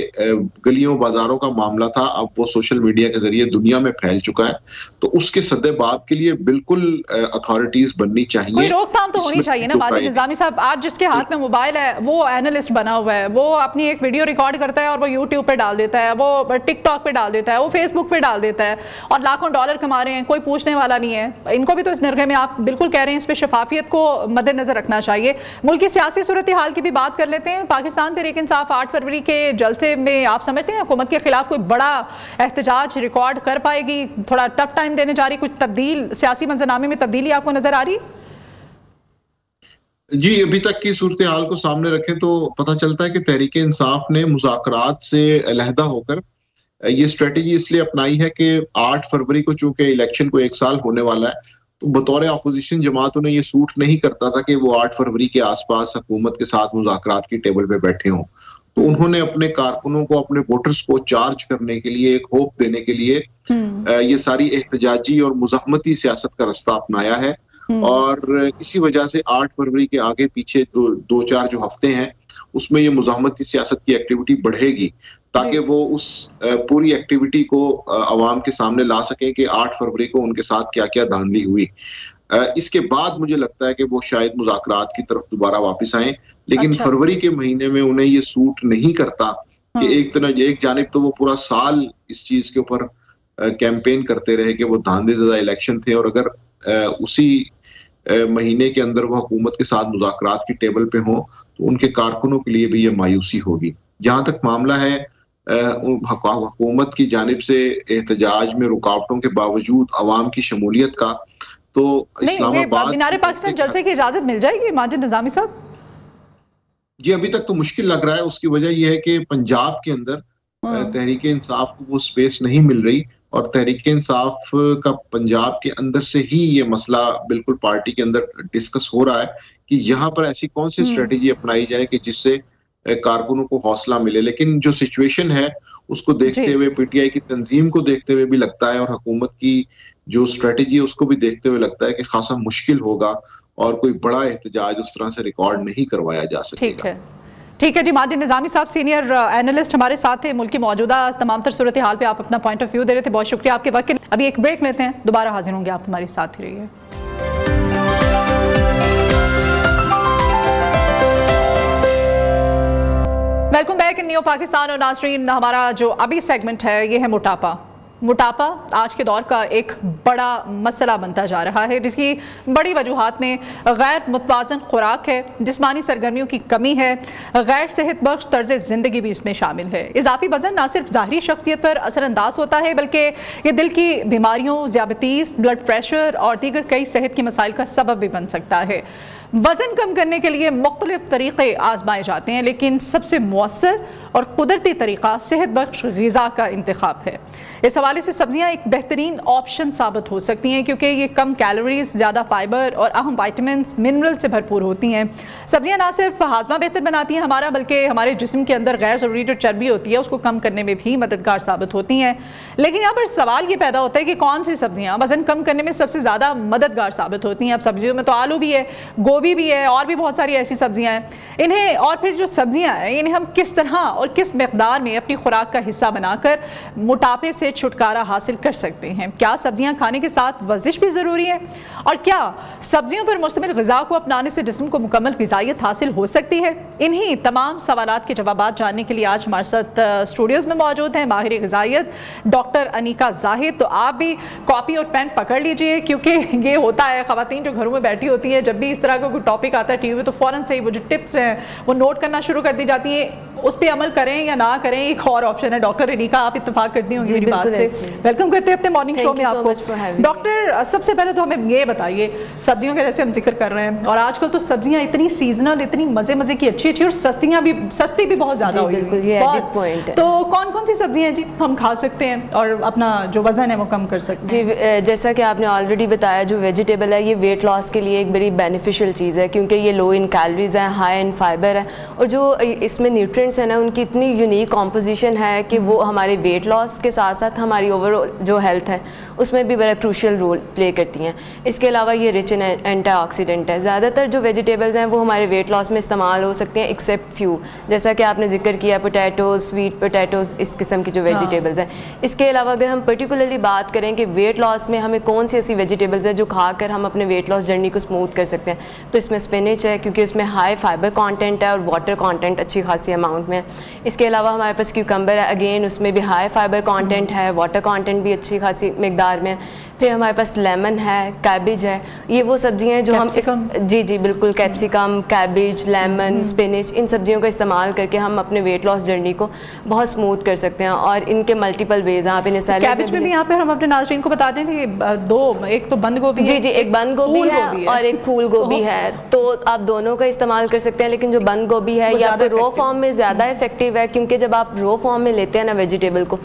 Speaker 4: गलियों बाजारों का मामला था, अब वो सोशल मीडिया के जरिए दुनिया में फैल चुका है। तो उसके सद्देबाब के लिए बिल्कुल अथॉरिटीज बननी चाहिए,
Speaker 1: कोई रोकथाम तो होनी चाहिए ना। माजिद निजामी साहब, आज जिसके हाथ में मोबाइल है वो एनालिस्ट बना हुआ है, वो अपनी एक वीडियो रिकॉर्ड करता है और वो यूट्यूब पे डाल देता है, वो टिकटॉक पे डाल देता है, वो फेसबुक पे डाल देता है और लाखों डॉलर कमा रहे हैं, कोई पूछने वाला नहीं है। इनको भी तो इस निर्णय में आप बिल्कुल कह रहे हैं, इस पर शफाफियत को मद्देनजर रखना चाहिए। मुल्क की सियासी सूरत हाल की भी बात कर लेते हैं। पाकिस्तान तहरीक इंसाफ 8 फरवरी के जलसे में आप समझते हैं हुकूमत के खिलाफ कोई बड़ा एहतजाज रिकॉर्ड कर पाएगी? थोड़ा टफ टाइम देने जा रही, कुछ तब्दील सियासी मंजरनामे में तब्दीली आपको नजर आ रही?
Speaker 4: जी, अभी तक की सूरत हाल को सामने रखें तो पता चलता है कि तहरीक इंसाफ ने मुज़ाकरात से अलहदा होकर ये स्ट्रेटेजी इसलिए अपनाई है कि 8 फरवरी को चूंकि इलेक्शन को 1 साल होने वाला है, तो बतौर अपोजिशन जमात उन्हें ये सूट नहीं करता था कि वो 8 फरवरी के आसपास हुकूमत के साथ मुज़ाकरात की टेबल पे बैठे हों। तो उन्होंने अपने कारकुनों को, अपने वोटर्स को चार्ज करने के लिए, एक होप देने के लिए ये सारी एहतजाजी और मुज़ाहमती सियासत का रास्ता अपनाया है। और इसी वजह से 8 फरवरी के आगे पीछे 2-4 जो हफ्ते हैं उसमें ये मुज़ाहमती सियासत की एक्टिविटी बढ़ेगी, ताकि वो उस पूरी एक्टिविटी को अवाम के सामने ला सकें कि 8 फरवरी को उनके साथ क्या क्या धांधली हुई। इसके बाद मुझे लगता है कि वो शायद मुज़ाकरात की तरफ दोबारा वापस आए, लेकिन फरवरी के महीने में उन्हें ये सूट नहीं करता कि एक जानिब तो वो पूरा साल इस चीज के ऊपर कैंपेन करते रहे कि वो धांधेज़दा इलेक्शन थे, और अगर उसी महीने के अंदर वो हुकूमत के साथ मुज़ाकरात की टेबल पे हो तो उनके कारकुनों के लिए भी ये मायूसी होगी। जहां तक मामला है हुकूमत की जानिब से एहतजाज में रुकावटों के बावजूद अवाम की शमूलियत का, तो इस्लामाबाद
Speaker 1: मीनार पाकिस्तान जलसे की इजाजत मिल जाएगी माजिद निजामी साहब?
Speaker 4: जी, अभी तक तो मुश्किल लग रहा है। उसकी वजह यह है कि पंजाब के अंदर तहरीक इंसाफ को वो स्पेस नहीं मिल रही, और तहरीक इंसाफ का पंजाब के अंदर से ही ये मसला बिल्कुल पार्टी के अंदर डिस्कस हो रहा है कि यहाँ पर ऐसी कौन सी स्ट्रेटेजी अपनाई जाए कि जिससे कारकुनों को हौसला मिले। लेकिन जो सिचुएशन है उसको देखते हुए, पीटीआई की तंजीम को देखते हुए भी लगता है, और हुकूमत की जो स्ट्रेटेजी है उसको भी देखते हुए लगता है कि खासा मुश्किल होगा और कोई बड़ा एहतजाज उस तरह से रिकॉर्ड नहीं करवाया जा सकेगा।
Speaker 1: ठीक है जी। माजिद निजामी साहब सीनियर एनालिस्ट हमारे साथ थे। मुल्क की मौजूदा तमाम तर सूरत हाल पे आप अपना पॉइंट ऑफ व्यू दे रहे थे, बहुत शुक्रिया आपके वक्त। अभी एक ब्रेक लेते हैं, दोबारा हाजिर होंगे, आप हमारे साथ ही रहिए। Welcome back in new Pakistan. और नाज़रीन, हमारा जो अभी सेगमेंट है ये है मोटापा। मोटापा आज के दौर का एक बड़ा मसला बनता जा रहा है, जिसकी बड़ी वजूहात में गैर मुतवाज़न खुराक है, जिस्मानी सरगर्मियों की कमी है, गैर सेहत बख्श तर्ज ज़िंदगी भी इसमें शामिल है। इजाफी वज़न न सिर्फ ज़ाहरी शख्सियत पर असरअंदाज होता है, बल्कि ये दिल की बीमारियों, ज़ियाबतीस, ब्लड प्रेशर और दीगर कई सेहत के मसाइल का सबब भी बन सकता है। वज़न कम करने के लिए मुख्तलिफ तरीक़े आजमाए जाते हैं, लेकिन सबसे मुअस्सर और कुदरती तरीक़ा सेहत बख्श ग़िज़ा का इंतखाब है। इस हवाले से सब्जियां एक बेहतरीन ऑप्शन साबित हो सकती हैं, क्योंकि ये कम कैलोरीज, ज़्यादा फाइबर और अहम वाइटामिन मिनरल से भरपूर होती हैं। सब्जियां ना सिर्फ हाजमा बेहतर बनाती हैं हमारा, बल्कि हमारे जिस्म के अंदर गैर ज़रूरी जो चर्बी होती है उसको कम करने में भी मददगार साबित होती हैं। लेकिन यहाँ पर सवाल ये पैदा होता है कि कौन सी सब्जियाँ वज़न कम करने में सबसे ज़्यादा मददगार साबित होती हैं। अब सब्जियों में तो आलू भी है, गोभी भी है, और भी बहुत सारी ऐसी सब्जियाँ हैं। इन्हें और फिर जो सब्जियाँ हैं इन्हें हम किस तरह और किस मकदार में अपनी खुराक का हिस्सा बनाकर मोटापे से छुटकारा हासिल कर सकते हैं? क्या सब्जियां खाने के साथ वर्जिश भी ज़रूरी है? और क्या सब्जियों पर मुश्तमिल ग़िज़ा को अपनाने से जिस्म को मुकम्मल ग़िज़ाइयत हासिल हो सकती है? इन्हीं तमाम सवालात के जवाबात जानने के लिए आज हमारे साथ स्टूडियोज़ में मौजूद हैं माहिर ग़िज़ाइयत डॉक्टर अनीका ज़ाहिद। तो आप भी कॉपी और पेन पकड़ लीजिए, क्योंकि ये होता है ख़वातीन जो घरों में बैठी होती हैं, जब भी इस तरह का कोई टॉपिक आता है टीवी में तो फ़ौरन से ही वो जो टिप्स हैं वो नोट करना शुरू कर दी जाती हैं, उस पर अमल करें या ना करें एक और ऑप्शन है। डॉक्टर रेनिका, आप इत्तेफाक करती होंगी मेरी बात से। वेलकम करते हैं अपने मॉर्निंग शो में आपको। डॉक्टर, सबसे पहले तो हमें ये बताइए, सब्जियों के जैसे हम जिक्र कर रहे हैं और आजकल तो सब्जियां इतनी सीजनल, इतनी मजे की अच्छी और सस्ती भी बहुत ज़्यादा हुई है। तो कौन कौन सी सब्जियां जी हम खा सकते हैं और अपना जो वजन है वो कम कर सकते हैं?
Speaker 5: जी, जैसा कि आपने ऑलरेडी बताया, जो वेजिटेबल है ये वेट लॉस के लिए एक बड़ी बेनिफिशियल चीज़ है, क्योंकि ये लो इन कैलोरीज है, हाई इन फाइबर है, और जो इसमें न्यूट्रिएंट्स है ना उनकी इतनी यूनिक कॉम्पोजिशन है कि वो हमारे वेट लॉस के साथ साथ हमारी ओवरऑल जो हेल्थ है उसमें भी बड़ा क्रूशियल रोल प्ले करती हैं। इसके अलावा ये रिच इन एंटीऑक्सीडेंट है। ज़्यादातर जो वेजिटेबल्स हैं वो हमारे वेट लॉस में इस्तेमाल हो सकते हैं, एक्सेप्ट फ्यू, जैसा कि आपने जिक्र किया पोटैटोज़, स्वीट पोटैटोज़, इस किस्म की जो वेजिटेबल्स हैं। इसके अलावा अगर हम पर्टिकुलरली बात करें कि वेट लॉस में हमें कौन सी ऐसी वेजिटेबल्स है जो खाकर हम अपने वेट लॉस जर्नी को स्मूथ कर सकते हैं, तो इसमें स्पिनच है, क्योंकि उसमें हाई फाइबर कंटेंट है और वाटर कंटेंट अच्छी खासी अमाउंट में है। इसके अलावा हमारे पास क्यूकम्बर है, अगेन उसमें भी हाई फाइबर कंटेंट है, वाटर कंटेंट भी अच्छी खासी मिकदार में। फिर हमारे पास लेमन है, कैबिज है, ये वो सब्जियां हैं जो हम जी बिल्कुल, कैप्सिकम, कैबिज, लेमन, स्पिनच, इन सब्जियों का इस्तेमाल करके हम अपने वेट लॉस जर्नी को बहुत स्मूथ कर सकते हैं। और इनके मल्टीपल वेज हैं। आप इन्हें सैलेड
Speaker 1: कैबिज में भी यहाँ पे हम अपने नाज़रीन को बता दें कि दो, एक तो बंद गोभी
Speaker 5: जी, एक बंद गोभी है और एक फूल गोभी है, तो आप दोनों का इस्तेमाल कर सकते हैं। लेकिन जो बंद गोभी है ये आपको रॉ फॉर्म में ज़्यादा इफेक्टिव है, क्योंकि जब आप रॉ फॉर्म में लेते हैं ना वेजिटेबल को,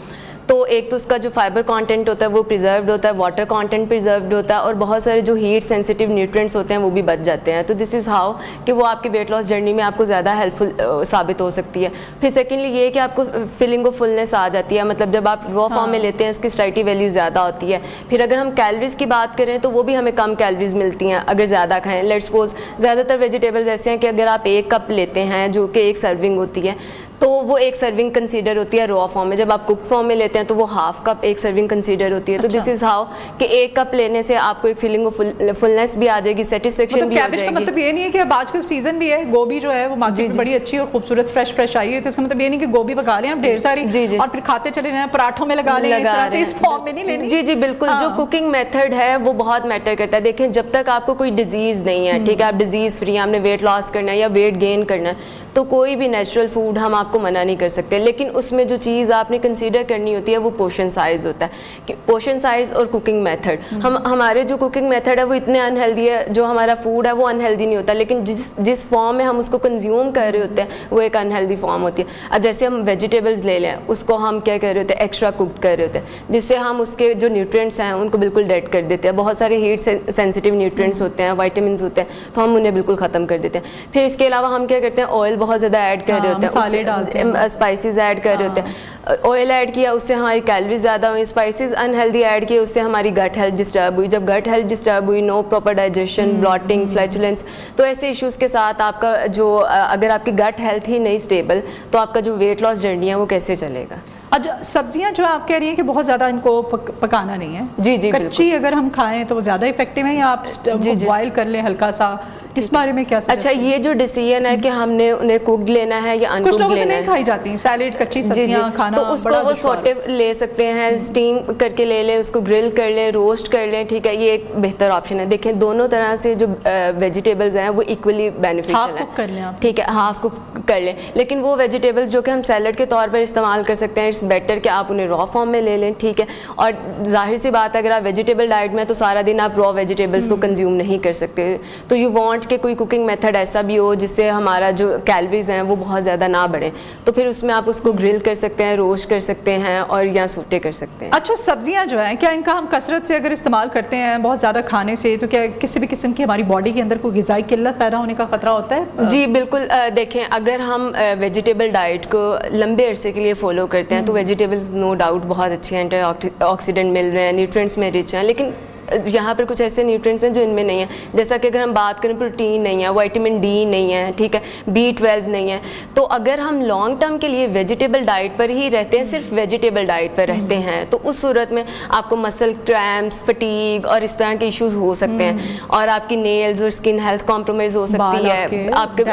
Speaker 5: तो एक तो उसका जो फाइबर कंटेंट होता है वो प्रिजर्व्ड होता है, वाटर कंटेंट प्रिजर्व्ड होता है, और बहुत सारे जो हीट सेंसिटिव न्यूट्रिएंट्स होते हैं वो भी बच जाते हैं। तो दिस इज़ हाउ कि वो आपकी वेट लॉस जर्नी में आपको ज़्यादा हेल्पफुल साबित हो सकती है। फिर सेकेंडली ये कि आपको फीलिंग ऑफ फुलनेस आ जाती है, मतलब जब आप रॉ फॉर्म में लेते हैं उसकी स्ट्राइटी वैल्यू ज़्यादा होती है। फिर अगर हम कैलोरीज़ की बात करें तो वो भी हमें कम कैलोरीज़ मिलती हैं अगर ज़्यादा खाएँ। लेट्स सपोज ज़्यादातर वेजिटेबल्स ऐसे हैं कि अगर आप 1 कप लेते हैं, जो कि 1 सर्विंग होती है, तो वो 1 सर्विंग कंसीडर होती है रॉ फॉर्म में। जब आप कुक फॉर्म में लेते हैं तो वो हाफ कप 1 सर्विंग कंसीडर होती है। तो दिस इज हाउ कि 1 कप लेने से आपको एक फीलिंग ऑफ फुलनेस भी आ जाएगी, सेटिस्फेक्शन भी हो जाएगी।
Speaker 1: मतलब ये नहीं है कि अब आजकल सीजन भी है, गोभी जो है वो मार्केट में बड़ी अच्छी और खूबसूरत फ्रेश आई है, तो इसका मतलब ये नहीं कि गोभी पका लें आप ढेर सारी और फिर खाते चले जाएं, पराठों में लगा लें, इस फॉर्म में नहीं लेनी।
Speaker 5: जी बिल्कुल, जो कुकिंग मेथड है वो बहुत मैटर करता है। देखें, जब तक आपको कोई डिजीज़ नहीं है, ठीक है, आप डिजीज़ फ्री, आपने वेट लॉस करना है या वेट गेन करना है, तो कोई भी नेचुरल फूड हम आपको मना नहीं कर सकते। लेकिन उसमें जो चीज़ आपने कंसीडर करनी होती है वो पोर्शन साइज़ होता है, कि पोर्शन साइज़ और कुकिंग मेथड। हमारे जो कुकिंग मेथड है वो इतने अनहेल्दी है, जो हमारा फूड है वो अनहेल्दी नहीं होता, लेकिन जिस फॉर्म में हम उसको कंज्यूम कर रहे होते हैं वो एक अनहेल्दी फॉर्म होती है। अब जैसे हम वेजिटेबल्स ले लें, उसको हम क्या कर रहे होते हैं, एक्स्ट्रा कुकड कर रहे होते हैं, जिससे हम उसके जो न्यूट्रिएंट्स हैं उनको बिल्कुल डेड कर देते हैं। बहुत सारे हीट सेंसिटिव न्यूट्रिएंट्स होते हैं, वाइटामिन होते हैं, तो हम उन्हें बिल्कुल ख़त्म कर देते हैं। फिर इसके अलावा हम क्या करते हैं, ऑयल बहुत ज़्यादा ऐड कर रहे होते हैं, स्पाइसेस ऐड कर रहे होते हैं। ऑयल ऐड किया उससे हमारी कैलोरीज ज़्यादा हुई, स्पाइसेस अनहेल्दी ऐड किए उससे हमारी गट हेल्थ डिस्टर्ब हुई। जब गट हेल्थ डिस्टर्ब हुई, no proper digestion, bloating, flatulence, तो ऐसे इश्यूज़ के साथ आपका जो अगर आपकी गट हेल्थ ही नहीं स्टेबल, तो आपका जो वेट लॉस जर्नी है वो कैसे चलेगा।
Speaker 1: अच्छा, सब्जियां जो आप कह रही हैं कि बहुत ज़्यादा इनको पकाना नहीं है,
Speaker 5: जी
Speaker 1: कच्ची अगर हम खाएं तो वो ज़्यादा इफेक्टिव है, या आप बॉयल कर लें हल्का सा, इस बारे में क्या?
Speaker 5: अच्छा, ये जो डिसीजन है कि हमने उन्हें कुकड लेना है या अनकुक्ड लेना है,
Speaker 1: नहीं खाई जाती हैं सैलेड, कच्ची सब्जियां खाना,
Speaker 5: तो उसको वो सॉटे ले सकते हैं, स्टीम करके ले लें, उसको ग्रिल कर लें, रोस्ट कर लें, ठीक है, ये एक बेहतर ऑप्शन है। देखें, दोनों तरह से जो वेजिटेबल्स हैं वो इक्वली बेनिफिशियल है, ठीक है, हाफ कुक कर लें। लेकिन वो वेजिटेबल्स जो कि हम सैलड के तौर पर इस्तेमाल कर सकते हैं, इट्स बेटर कि आप उन्हें रॉ फॉर्म में ले लें, ठीक है। और जाहिर सी बात है, अगर आप वेजिटेबल डाइट में तो सारा दिन आप रॉ वेजिटेबल्स तो कंज्यूम नहीं कर सकते, तो यू वांट कि कोई कुकिंग मेथड ऐसा भी हो जिससे हमारा जो कैलोरीज हैं वो बहुत ज़्यादा ना बढ़े, तो फिर उसमें आप उसको ग्रिल कर सकते हैं, रोस्ट कर सकते हैं और या सूटे कर सकते हैं।
Speaker 1: अच्छा, सब्जियां जो हैं, क्या इनका हम कसरत से अगर इस्तेमाल करते हैं बहुत ज़्यादा खाने से, तो क्या किसी भी किस्म की हमारी बॉडी के अंदर कोई ग़िज़ाई किल्लत पैदा होने का ख़तरा होता है?
Speaker 5: जी बिल्कुल, देखें, अगर हम वेजिटेबल डाइट को लंबे अरसे के लिए फॉलो करते हैं तो वेजिटेबल्स नो डाउट बहुत अच्छी हैं, एंटीऑक्सीडेंट मिल रहे हैं, न्यूट्रिएंट्स में रिच हैं, लेकिन यहाँ पर कुछ ऐसे न्यूट्रिएंट्स हैं जो इनमें नहीं है। जैसा कि अगर हम बात करें, प्रोटीन नहीं है, विटामिन डी नहीं है, ठीक है, B12 नहीं है। तो अगर हम लॉन्ग टर्म के लिए वेजिटेबल डाइट पर ही रहते हैं, सिर्फ वेजिटेबल डाइट पर रहते हैं, तो उस सूरत में आपको मसल क्रैम्प्स, फटीग और इस तरह के इश्यूज हो सकते हैं, और आपकी नेल्स और स्किन हेल्थ कॉम्प्रोमाइज हो सकती है। आपके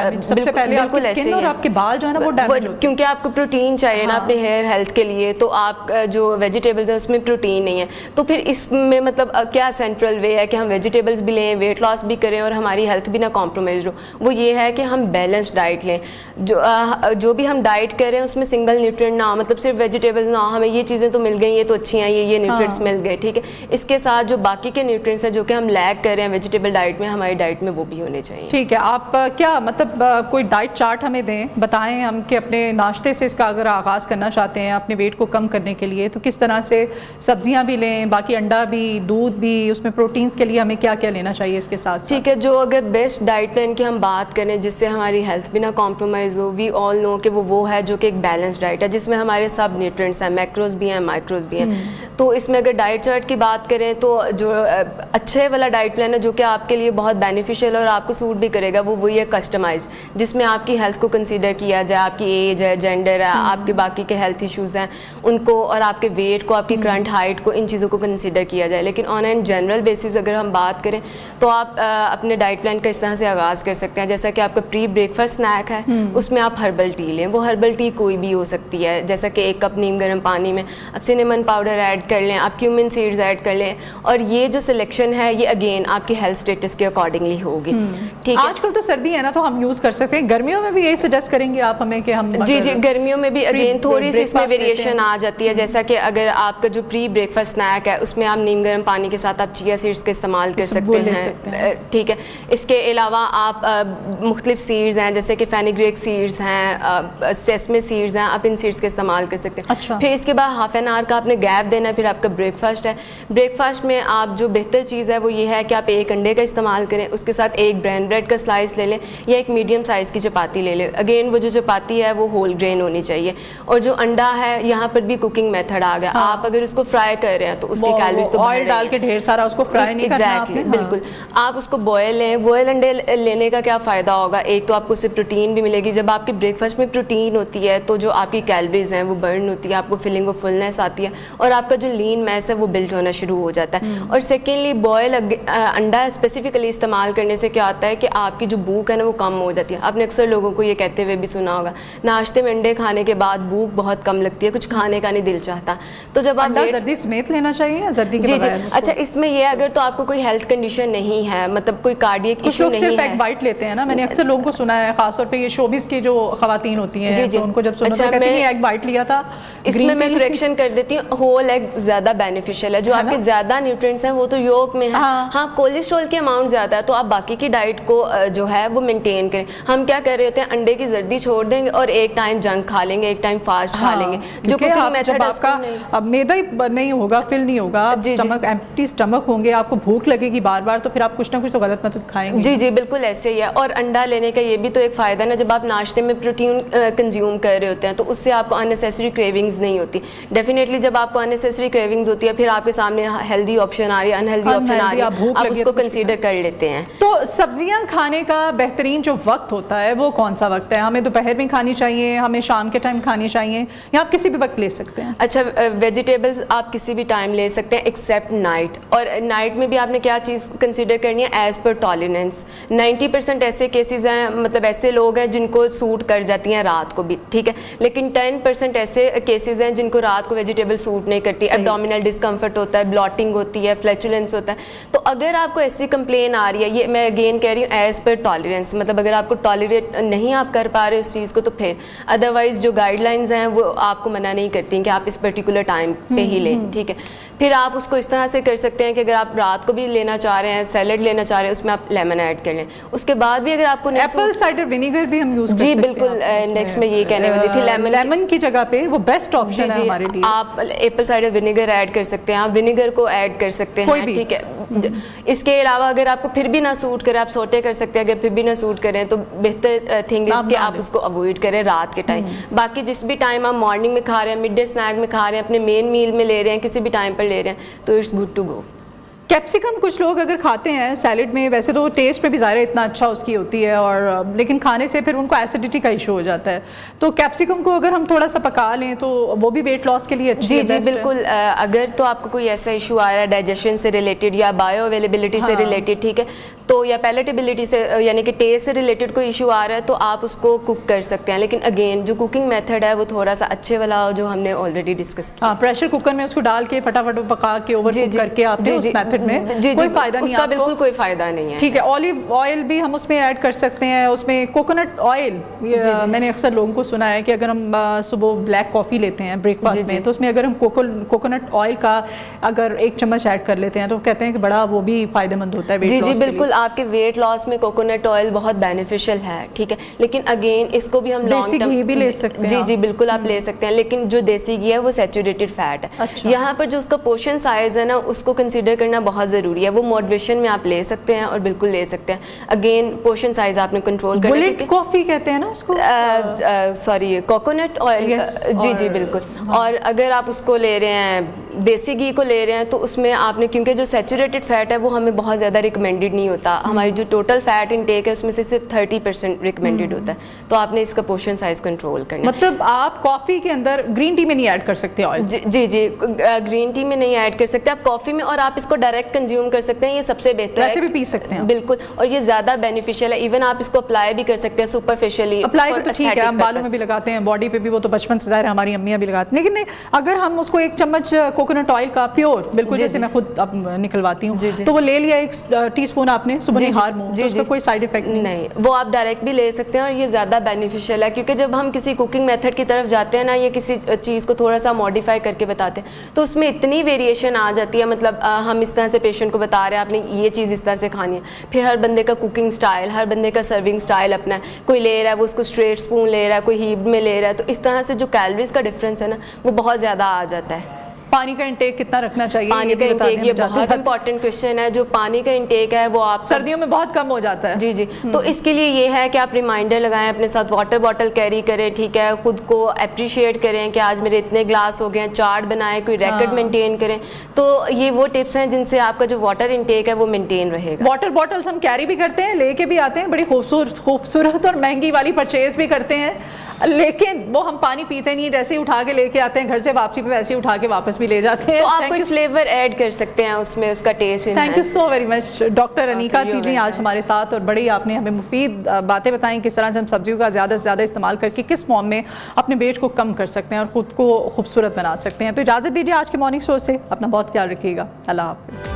Speaker 5: बिल्कुल ऐसे
Speaker 1: और आपके बाल जो है ना वो डैमेज,
Speaker 5: क्योंकि आपको प्रोटीन चाहिए ना अपने हेयर हेल्थ के लिए, तो आप जो वेजिटेबल्स हैं उसमें प्रोटीन नहीं है, तो फिर इसमें मतलब क्या क्या सेंट्रल वे है कि हम वेजिटेबल्स भी लें, वेट लॉस भी करें और हमारी हेल्थ भी ना कॉम्प्रोमाइज हो, वो ये है कि हम बैलेंस्ड डाइट लें। जो भी हम डाइट कर रहे हैं उसमें सिंगल न्यूट्रिएंट ना, मतलब सिर्फ वेजिटेबल्स ना, हमें ये चीज़ें तो मिल गई, ये तो अच्छी हैं, ये न्यूट्रिएंट्स मिल गए, ठीक है, इसके साथ जो बाकी के न्यूट्रिएंट्स हैं जो कि हम लैग कर रहे हैं वेजिटेबल डाइट में, हमारी डाइट में वो भी होने चाहिए।
Speaker 1: ठीक है, आप क्या मतलब कोई डाइट चार्ट हमें दें, बताएं हम कि अपने नाश्ते से इसका अगर आगाज़ करना चाहते हैं अपने वेट को कम करने के लिए, तो किस तरह से सब्जियां भी लें, बाकी अंडा भी, दूध भी, उसमें प्रोटीन के लिए हमें क्या क्या लेना चाहिए इसके साथ?
Speaker 5: ठीक है, जो अगर बेस्ट डाइट प्लान की हम बात करें जिससे हमारी हेल्थ भी ना कॉम्प्रोमाइज़ हो, वी ऑल नो कि वो है जो कि एक बैलेंस डाइट है जिसमें हमारे सब न्यूट्रिएंट्स हैं, मैक्रोज भी हैं, माइक्रोज भी हैं। तो इसमें अगर डाइट चार्ट की बात करें तो जो अच्छे वाला डाइट प्लान है जो कि आपके लिए बहुत बेनिफिशियल और आपको सूट भी करेगा, वो वही है कस्टमाइज, जिसमें आपकी हेल्थ को कंसीडर किया जाए, आपकी एज है, जेंडर है, आपके बाकी के हेल्थ इश्यूज़ हैं उनको, और आपके वेट को, आपकी करंट हाइट को, इन चीज़ों को कंसीडर किया जाए। लेकिन ऑन एन जनरल बेसिस अगर हम बात करें तो आप अपने डाइट प्लान का इस तरह से आगाज़ कर सकते हैं, जैसा कि आपका प्री ब्रेकफास्ट स्नैक है उसमें आप हर्बल टी लें। वो हर्बल टी कोई भी हो सकती है, जैसा कि 1 कप नीम गर्म पानी में आप सिनेमन पाउडर ऐड कर लें, आप क्यूमिन सीड्स ऐड कर लें, और ये जो सिलेक्शन है ये अगेन आपकी हेल्थ स्टेटस के अकॉर्डिंगली होगी। ठीक है,
Speaker 1: आजकल तो सर्दी है ना तो हम यूज़ कर सकते हैं, गर्मियों में भी यही सजेस्ट करेंगे आप हमें कि हम?
Speaker 5: जी जी, गर्मियों में भी अगेन थोड़ी सी इसमें वेरिएशन आ जाती है, जैसा कि अगर आपका जो प्री ब्रेकफास्ट स्नैक है उसमें आप नीम गर्म पानी के साथ आप चिया सीड्स का इस्तेमाल कर सकते हैं। ठीक है, इसके अलावा आप मुख्तलिफ सीड्स हैं जैसे कि फेनिग्रेक सीड्स हैं, सेसमे सीड्स हैं, आप इन सीड्स का इस्तेमाल कर सकते हैं।
Speaker 1: अच्छा।
Speaker 5: फिर इसके बाद हाफ एन आवर का आपने गैप देना है, फिर आपका ब्रेकफास्ट है। ब्रेकफास्ट में आप जो बेहतर चीज़ है वो ये है कि आप 1 अंडे का इस्तेमाल करें, उसके साथ 1 ब्राउन ब्रेड का स्लाइस ले लें या 1 मीडियम साइज़ की चपाती ले लें। अगेन वो जो चपाती है वो होल ग्रेन होनी चाहिए, और जो अंडा है यहाँ पर भी कुकिंग मेथड आ गया। हाँ। आप अगर उसको फ्राई कर रहे हैं तो उसकी कैलोरीज तो
Speaker 1: ऑयल डाल के ढेर सारा उसको फ्राई नहीं करना आपने।
Speaker 5: बिल्कुल, आप उसको बॉयल लें। बॉयल अंडे लेने का क्या फ़ायदा होगा, एक तो आपको उससे प्रोटीन भी मिलेगी, जब आपके ब्रेकफास्ट में प्रोटीन होती है तो जो आपकी कैलोरीज हैं वो बर्न होती है, आपको फीलिंग ऑफ फुलनेस आती है और आपका जो लीन मैस है वो बिल्ड होना शुरू हो जाता है। और सेकेंडली बॉयल अंडा स्पेसिफिकली इस्तेमाल करने से क्या होता है कि आपकी जो भूख है ना वो कम हो जाती है। आपने अक्सर लोगों को ये कहते हुए भी सुना होगा, नाश्ते में अंडे खाने के बाद भूख बहुत कम लगती है, कुछ खाने का नहीं दिल चाहता। तो जब आप
Speaker 1: जर्दी समेत लेना चाहिए या जर्दी के बगैर?
Speaker 5: अच्छा, इसमें यह अगर तो आपको कोई हेल्थ कंडीशन नहीं है, मतलब कोई कार्डियक इशू नहीं है।
Speaker 1: सिर्फ एग वाइट लेते हैं ना, मैंने अक्सर लोगों को सुना है, खासतौर पे ये शोबिस की जो खवातीन होती हैं तो उनको जब सुना कहते हैं एग वाइट लिया था।
Speaker 5: इसमें मैं करेक्शन कर देती हूँ, होल एग ज़्यादा बेनिफिशियल है, जो आपके ज़्यादा न्यूट्रिएंट्स हैं वो तो योक में है। हाँ, कोलेस्ट्रॉल की अमाउंट ज़्यादा है तो आप बाकी की डाइट को जो है वो मेंटेन करें। हम क्या कर रहे होते हैं, अंडे की जर्दी छोड़ देंगे और एक टाइम जंक खा लेंगे, एक टाइम फास्ट खा लेंगे, जो कुकिंग मेथड
Speaker 1: आपका अब मैदा ही नहीं होगा, फिल नहीं होगा, स्टमक एम्प्टी स्टमक होंगे, आपको भूख लगेगी बार बार, तो फिर आप कुछ ना कुछ तो गलत मतलब खाएंगे।
Speaker 5: जी जी, बिल्कुल ऐसे ही है। और अंडा लेने का ये भी तो एक फ़ायदा ना, जब आप नाश्ते में प्रोटीन कंज्यूम कर रहे होते हैं तो उससे आपको अननेसेसरी क्रेविंग्स नहीं होती। डेफिनेटली जब आपको अननेसेसरी क्रेविंग्स होती है फिर आपके सामने हेल्दी ऑप्शन आ रही है, अनहेल्दी ऑप्शन आ रही है, आप उसको कंसीडर कर लेते हैं।
Speaker 1: तो सब्जियां खाने का बेहतरीन जो वक्त होता है वो कौन सा वक्त है? हमें दोपहर में खानी चाहिए, हमें शाम के टाइम खानी चाहिए, या आप किसी भी वक्त ले सकते हैं?
Speaker 5: अच्छा, वेजिटेबल्स आप किसी भी टाइम ले सकते हैं एक्सेप्ट नाइट। और नाइट में भी आपने क्या चीज़ कंसीडर करनी है, एज पर टॉलरेंस। 90% ऐसे केसेस हैं, मतलब ऐसे लोग हैं जिनको सूट कर जाती हैं रात को भी, ठीक है, लेकिन 10% ऐसे केसेस हैं जिनको रात को वेजिटेबल सूट नहीं करती। एब्डोमिनल डिस्कम्फर्ट होता है, ब्लॉटिंग होती है, फ्लैचुलेंस होता है। तो अगर आपको ऐसी कंप्लेन आ रही है, ये मैं अगेन कह रही हूँ एज पर टॉलरेंस, मतलब अगर आपको टॉलरेट नहीं आप कर पा रहे उस चीज़ को तो फिर अदरवाइज जो गाइडलाइंस हैं वो आपको मना नहीं करती कि आप इस पर्टिकुलर टाइम पे ही लें, ठीक है। फिर आप उसको इस तरह से कर सकते हैं कि अगर आप रात को भी लेना चाह रहे हैं, सैलड लेना चाह रहे हैं, उसमें आप लेमन ऐड कर लें। उसके बाद भी अगर आपको
Speaker 1: एप्पल साइडर विनेगर भी हम यूज कर सकते हैं।
Speaker 5: जी बिल्कुल, नेक्स्ट में ये कहने वाली थी,
Speaker 1: लेमन की जगह पे वो बेस्ट ऑप्शन है हमारे लिए।
Speaker 5: आप एप्पल साइडर विनेगर ऐड कर सकते हैं, आप विनेगर को ऐड कर सकते हैं, ठीक है। इसके अलावा अगर आपको फिर भी ना सूट करे, आप सोटे कर सकते हैं, अगर फिर भी ना सूट करें तो बेहतर थिंग इज कि आप उसको अवॉइड करें रात के टाइम। बाकी जिस भी टाइम आप मॉर्निंग में खा रहे हैं, मिड डे स्नैक में खा रहे हैं, अपने मेन मील में ले रहे हैं, किसी भी टाइम पर ले रहे हैं, तो it's good to go.
Speaker 1: Capsicum कुछ लोग अगर खाते हैं सैलेड में, वैसे तो टेस्ट पे भी ज़ाहिर इतना अच्छा उसकी होती है, और लेकिन खाने से फिर उनको एसिडिटी का इशू हो जाता है, तो कैप्सिकम को अगर हम थोड़ा सा पका लें तो वो भी वेट लॉस के लिए अच्छी
Speaker 5: जी जी बिल्कुल। अगर तो आपको कोई ऐसा इशू आ रहा है डाइजेशन से रिलेटेड या बायो अवेलेबिलिटी से रिलेटेड, ठीक है, तो या पैलेटेबिलिटी से यानी कि टेस्ट से रिलेटेड कोई इशू आ रहा है तो आप उसको कुक कर सकते हैं। लेकिन अगेन जो कुकिंग मेथड है वो थोड़ा सा अच्छे वाला जो हमने ऑलरेडी डिस्कस किया।
Speaker 1: प्रेशर कुकर में उसको डाल के फटाफट पका के ओवर कुक करके आपने उस मेथड मेथड में कोई फायदा नहीं है,
Speaker 5: उसका बिल्कुल कोई फायदा नहीं है।
Speaker 1: ठीक है, ऑलिव ऑयल भी हम उसमें ऐड कर सकते हैं, उसमें कोकोनट ऑयल, मैंने अक्सर लोगों को सुना है कि अगर हम सुबह ब्लैक कॉफ़ी लेते हैं ब्रेकफास्ट में, तो उसमें अगर हम कोकोनट ऑयल का अगर 1 चम्मच ऐड कर लेते हैं तो कहते हैं कि बड़ा वो भी फायदेमंद होता है वेट लॉस।
Speaker 5: जी बिल्कुल, आपके वेट लॉस में कोकोनट ऑयल बहुत बेनिफिशियल है, ठीक है, लेकिन अगेन इसको भी हम लॉन्ग टर्म
Speaker 1: भी ले सकते हैं।
Speaker 5: जी बिल्कुल आप ले सकते हैं, लेकिन जो देसी घी है वो सैचुरेटेड फैट है। अच्छा। यहाँ पर जो उसका पोर्शन साइज है ना, उसको कंसीडर करना बहुत ज़रूरी है। वो मॉडरेशन में आप ले सकते हैं और बिल्कुल ले सकते हैं। अगेन पोर्शन साइज आपने कंट्रोल करना है।
Speaker 1: बुलेट कॉफ़ी कहते हैं ना उसको,
Speaker 5: सॉरी कोकोनट ऑयल। जी बिल्कुल। और अगर आप उसको ले रहे हैं, देसी घी को ले रहे हैं, तो उसमें आपने, क्योंकि जो सैचुरेटेड फैट है वो हमें बहुत ज़्यादा रिकमेंडेड नहीं होता, हमारी जो टोटल फैट इनटेक है उसमें से सिर्फ 30% रिकमेंडेड होता है, तो आपने इसका पोर्शन साइज कंट्रोल करना।
Speaker 1: मतलब आप कॉफ़ी के अंदर ग्रीन टी में नहीं ऐड कर सकते ऑयल?
Speaker 5: जी ग्रीन टी में नहीं ऐड कर सकते आप, कॉफ़ी में, और आप इसको डायरेक्ट कंज्यूम कर सकते हैं, ये सबसे बेहतर है।
Speaker 1: वैसे भी पी सकते हैं
Speaker 5: बिल्कुल, और ये ज़्यादा बेनिफिशियल है। इवन आप इसको अप्लाई भी कर सकते हैं सुपरफिशियली।
Speaker 1: अप्लाई तो ठीक है, हम बालों में भी लगाते हैं, बॉडी पे भी, वो तो बचपन से ज़ाहिर हमारी अम्मियाँ भी लगाती हैं, लेकिन नहीं, अगर हम उसको 1 चम्मच कोकोनट ऑयल का प्योर, बिल्कुल जैसे मैं खुद अब निकलवाती हूँ, तो वो ले लिया 1 टीस्पून आपने सुबह निहार मुंह, तो उसका कोई साइड इफेक्ट नहीं,
Speaker 5: वो आप डायरेक्ट भी ले सकते हैं और ये ज़्यादा बेनिफिशियल है, क्योंकि जब हम किसी कुकिंग मेथड की तरफ जाते हैं ना, ये किसी चीज़ को थोड़ा सा मॉडिफाई करके बताते हैं, तो उसमें इतनी वेरिएशन आ जाती है। मतलब हम इस तरह से पेशेंट को बता रहे हैं आपने ये चीज़ इस तरह से खानी है, फिर हर बंदे का कुकिंग स्टाइल, हर बंदे का सर्विंग स्टाइल अपना है, कोई ले रहा है वो उसको स्ट्रेट स्पून ले रहा है, कोई हीप में ले रहा है, तो इस तरह से जो कैलोरीज का डिफरेंस है ना, वो बहुत ज़्यादा आ जाता है।
Speaker 1: पानी का इंटेक कितना रखना चाहिए?
Speaker 5: पानी का इंटेक, ये बहुत इंपॉर्टेंट क्वेश्चन है। जो पानी का इंटेक है वो आप
Speaker 1: सर्दियों में बहुत कम हो जाता है।
Speaker 5: जी तो इसके लिए ये है कि आप रिमाइंडर लगाएं, अपने साथ वाटर बॉटल कैरी करें, ठीक है, खुद को अप्रिशिएट करें कि आज मेरे इतने ग्लास हो गए हैं, चार्ट बनाएं, कोई रिकॉर्ड मेंटेन करें। तो ये वो टिप्स हैं जिनसे आपका जो वाटर इंटेक है वो मेंटेन रहेगा।
Speaker 1: वाटर बॉटल्स हम कैरी भी करते हैं, लेके भी आते हैं, बड़ी खूबसूरत और महंगी वाली परचेज भी करते हैं, लेकिन वो हम पानी पीते नहीं, जैसे ही उठा के लेके आते हैं घर से वापसी पे, वैसे ही उठा के वापस भी ले जाते हैं।
Speaker 5: तो आप कोई फ्लेवर ऐड कर सकते हैं उसमें, उसका test.
Speaker 1: Thank you so very much doctor Anika ji आज हमारे साथ, और बड़ी आपने हमें मुफीद बातें बताई किस तरह से हम सब्जियों का ज़्यादा से ज़्यादा इस्तेमाल करके किस फॉर्म में अपने वेट को कम कर सकते हैं और ख़ुद को खूबसूरत बना सकते हैं। तो इजाज़त दीजिए आज के मॉर्निंग शो से, अपना बहुत ख्याल रखिएगा, अल्लाह हाफ़िज़।